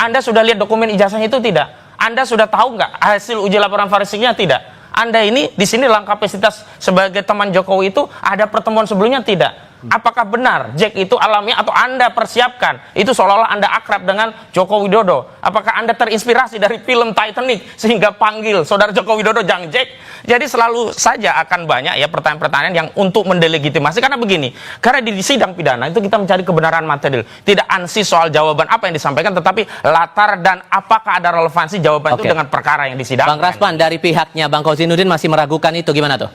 Anda sudah lihat dokumen ijazahnya itu tidak? Anda sudah tahu nggak hasil uji laporan forensiknya tidak? Anda ini di sini dalam kapasitas sebagai teman Jokowi itu ada pertemuan sebelumnya tidak? Apakah benar Jack itu alami atau Anda persiapkan? Itu seolah-olah Anda akrab dengan Joko Widodo. Apakah Anda terinspirasi dari film Titanic sehingga panggil saudara Joko Widodo Jang Jack? Jadi selalu saja akan banyak ya pertanyaan-pertanyaan yang untuk mendelegitimasi. Karena begini, karena di sidang pidana itu kita mencari kebenaran material. Tidak ansih soal jawaban apa yang disampaikan, tetapi latar dan apakah ada relevansi jawaban itu dengan perkara yang disidangkan. Bang Rasman, dari pihaknya Bang Khozinuddin masih meragukan itu, gimana tuh?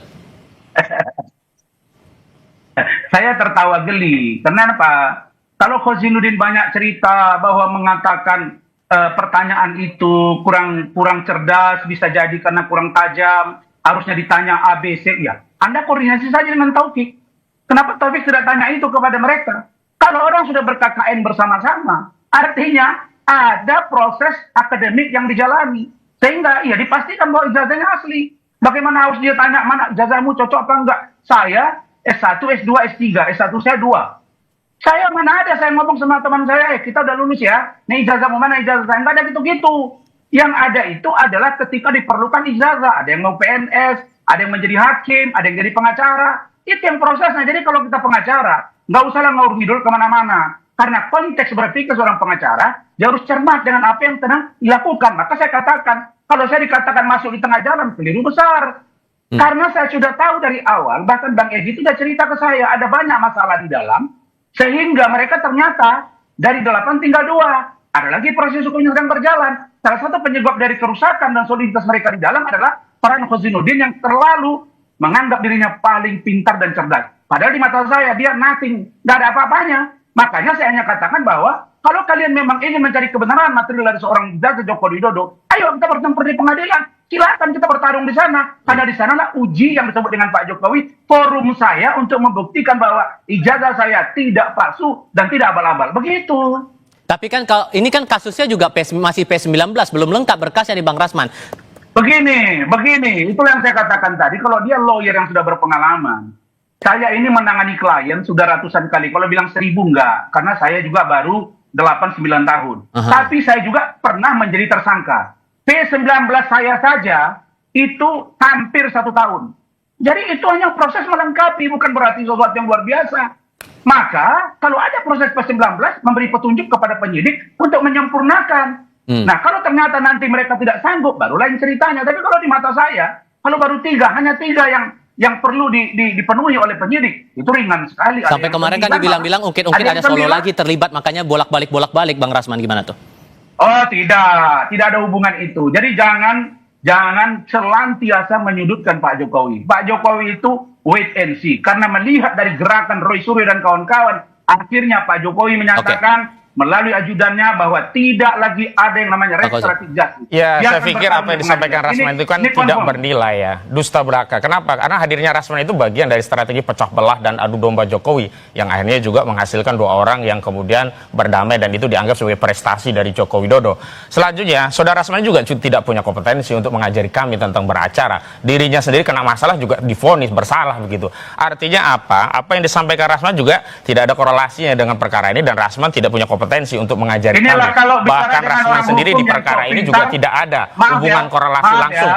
Saya tertawa geli. Kenapa? Kalau Khozinuddin banyak cerita bahwa mengatakan pertanyaan itu kurang cerdas, bisa jadi karena kurang tajam, harusnya ditanya A, B, C, ya. Anda koordinasi saja dengan Taufik. Kenapa Taufik tidak tanya itu kepada mereka? Kalau orang sudah ber-KKN bersama-sama, artinya ada proses akademik yang dijalani. Sehingga ya dipastikan bahwa ijazahnya asli. Bagaimana harus dia tanya, mana ijazahmu cocok apa enggak? Saya S1, S2, S3, S1 saya 2. Saya mana ada, saya ngomong sama teman saya, kita udah lulus ya, nih ijazahmu mana ijazah saya, nggak ada gitu-gitu. Yang ada itu adalah ketika diperlukan ijazah, ada yang mau PNS, ada yang menjadi hakim, ada yang jadi pengacara, itu yang prosesnya. Jadi kalau kita pengacara, nggak usahlah ngawur ngidul kemana-mana. Karena konteks berpikir seorang pengacara, dia harus cermat dengan apa yang sedang dilakukan. Maka saya katakan, kalau saya dikatakan masuk di tengah jalan, keliru besar. Karena saya sudah tahu dari awal, bahkan Bang Egy sudah cerita ke saya, ada banyak masalah di dalam, sehingga mereka ternyata dari 8 tinggal 2. Ada lagi proses hukum yang sedang berjalan. Salah satu penyebab dari kerusakan dan soliditas mereka di dalam adalah peran Khozinuddin yang terlalu menganggap dirinya paling pintar dan cerdas. Padahal di mata saya, dia nothing, nggak ada apa-apanya. Makanya saya hanya katakan bahwa kalau kalian memang ingin mencari kebenaran material dari seorang Joko Widodo, ayo kita bertempur di pengadilan. Silakan kita bertarung di sana. Karena di sanalah uji yang disebut dengan Pak Jokowi, forum saya untuk membuktikan bahwa ijazah saya tidak palsu dan tidak abal-abal. Begitu. Tapi kan kalau ini kan kasusnya juga masih P19, belum lengkap berkasnya nih Bang Rasman. Begini, itulah yang saya katakan tadi. Kalau dia lawyer yang sudah berpengalaman, saya ini menangani klien sudah ratusan kali. Kalau bilang 1000 enggak, karena saya juga baru 8-9 tahun. Tapi saya juga pernah menjadi tersangka. P19 saya saja itu hampir 1 tahun. Jadi itu hanya proses melengkapi, bukan berarti sesuatu yang luar biasa. Maka kalau ada proses P19 memberi petunjuk kepada penyidik untuk menyempurnakan. Nah kalau ternyata nanti mereka tidak sanggup, baru lain ceritanya. Tapi kalau di mata saya, kalau baru 3, hanya 3 yang perlu dipenuhi oleh penyidik, itu ringan sekali. Sampai kemarin kan dibilang-bilang mungkin ada Solo lagi terlibat, makanya bolak-balik Bang Rasman, gimana tuh? Oh tidak ada hubungan itu. Jadi jangan selantiasa menyudutkan Pak Jokowi. Pak Jokowi itu wait and see. Karena melihat dari gerakan Roy Suryo dan kawan-kawan, akhirnya Pak Jokowi menyatakan melalui ajudannya bahwa tidak lagi ada yang namanya restoratif justice. Ya, saya pikir apa yang disampaikan Rasman itu kan tidak bernilai ya, dusta belaka. Kenapa? Karena hadirnya Rasman itu bagian dari strategi pecah belah dan adu domba Jokowi yang akhirnya juga menghasilkan 2 orang yang kemudian berdamai dan itu dianggap sebagai prestasi dari Joko Widodo. Selanjutnya, saudara Rasman juga tidak punya kompetensi untuk mengajari kami tentang beracara. Dirinya sendiri kena masalah juga divonis bersalah begitu. Artinya apa? Apa yang disampaikan Rasman juga tidak ada korelasinya dengan perkara ini dan Rasman tidak punya kompetensi untuk mengajari kami. Bahkan Rasman sendiri di perkara ini juga tidak ada hubungan korelasi langsung,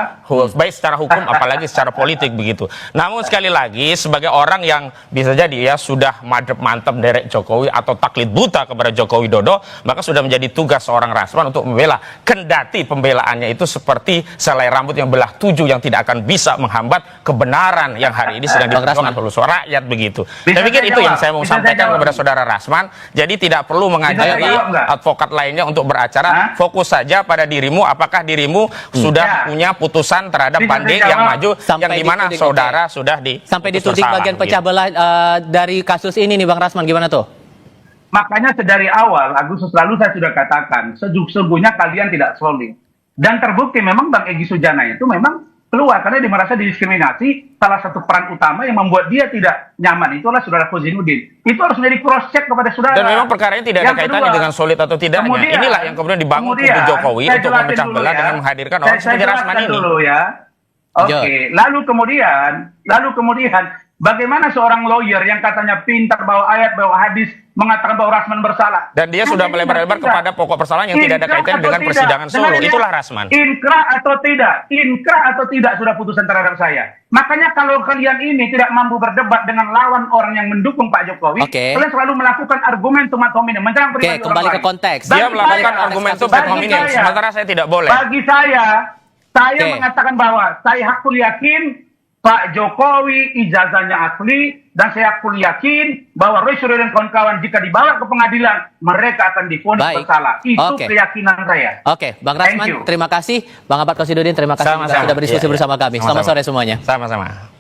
baik secara hukum apalagi secara politik begitu. Namun sekali lagi sebagai orang yang bisa jadi ya sudah mantep derek Jokowi atau taklid buta kepada Joko Widodo, maka sudah menjadi tugas seorang Rasman untuk membela, kendati pembelaannya itu seperti selai rambut yang belah 7 yang tidak akan bisa menghambat kebenaran yang hari ini sedang diperjuangkan oleh suara rakyat begitu. Saya pikir itu yang saya mau sampaikan kepada saudara Rasman. Jadi tidak perlu mengajari advokat lainnya untuk beracara. Fokus saja pada dirimu. Apakah dirimu sudah punya putusan terhadap banding yang maju yang dimana saudara sudah sampai dituding bagian pecah belah dari kasus ini nih Bang Rasman, gimana tuh? Makanya sedari awal Agustus lalu saya sudah katakan, sesungguhnya kalian tidak solid. Dan terbukti memang Bang Egy Sujana itu memang keluar karena dia merasa didiskriminasi. Salah satu peran utama yang membuat dia tidak nyaman itulah saudara Fauzinuddin. Itu harus menjadi cross check kepada saudara. Dan memang perkaranya tidak ada kaitannya dengan solid atau tidaknya. Inilah yang kemudian dibangun kubu Jokowi untuk memecah belah dengan menghadirkan orang seperti Rasman ini. Dulu ya. Oke, lalu kemudian bagaimana seorang lawyer yang katanya pintar bawa ayat, bawa hadis mengatakan bahwa Rasman bersalah? Dan dia sudah melebar-lebar kepada pokok persoalan yang tidak ada kaitannya dengan persidangan Solo. Itulah Rasman. Inkrah atau tidak sudah putusan terhadap saya. Makanya kalau kalian ini tidak mampu berdebat dengan lawan orang yang mendukung Pak Jokowi, kalian selalu melakukan argumentum ad hominem, menyerang pribadi orang lain. Kembali ke konteks. Dia melakukan argumentum ad hominem, sementara saya tidak boleh. Bagi saya mengatakan bahwa saya hakul yakin Pak Jokowi ijazahnya asli, dan saya hakul yakin bahwa Roy Suryo dan kawan-kawan jika dibawa ke pengadilan mereka akan divonis bersalah. Itu keyakinan saya. Oke, Bang Rasman, terima kasih. Bang Ahmad Kausidudin, terima kasih sudah berdiskusi bersama kami. Selamat sore semuanya. Sama-sama.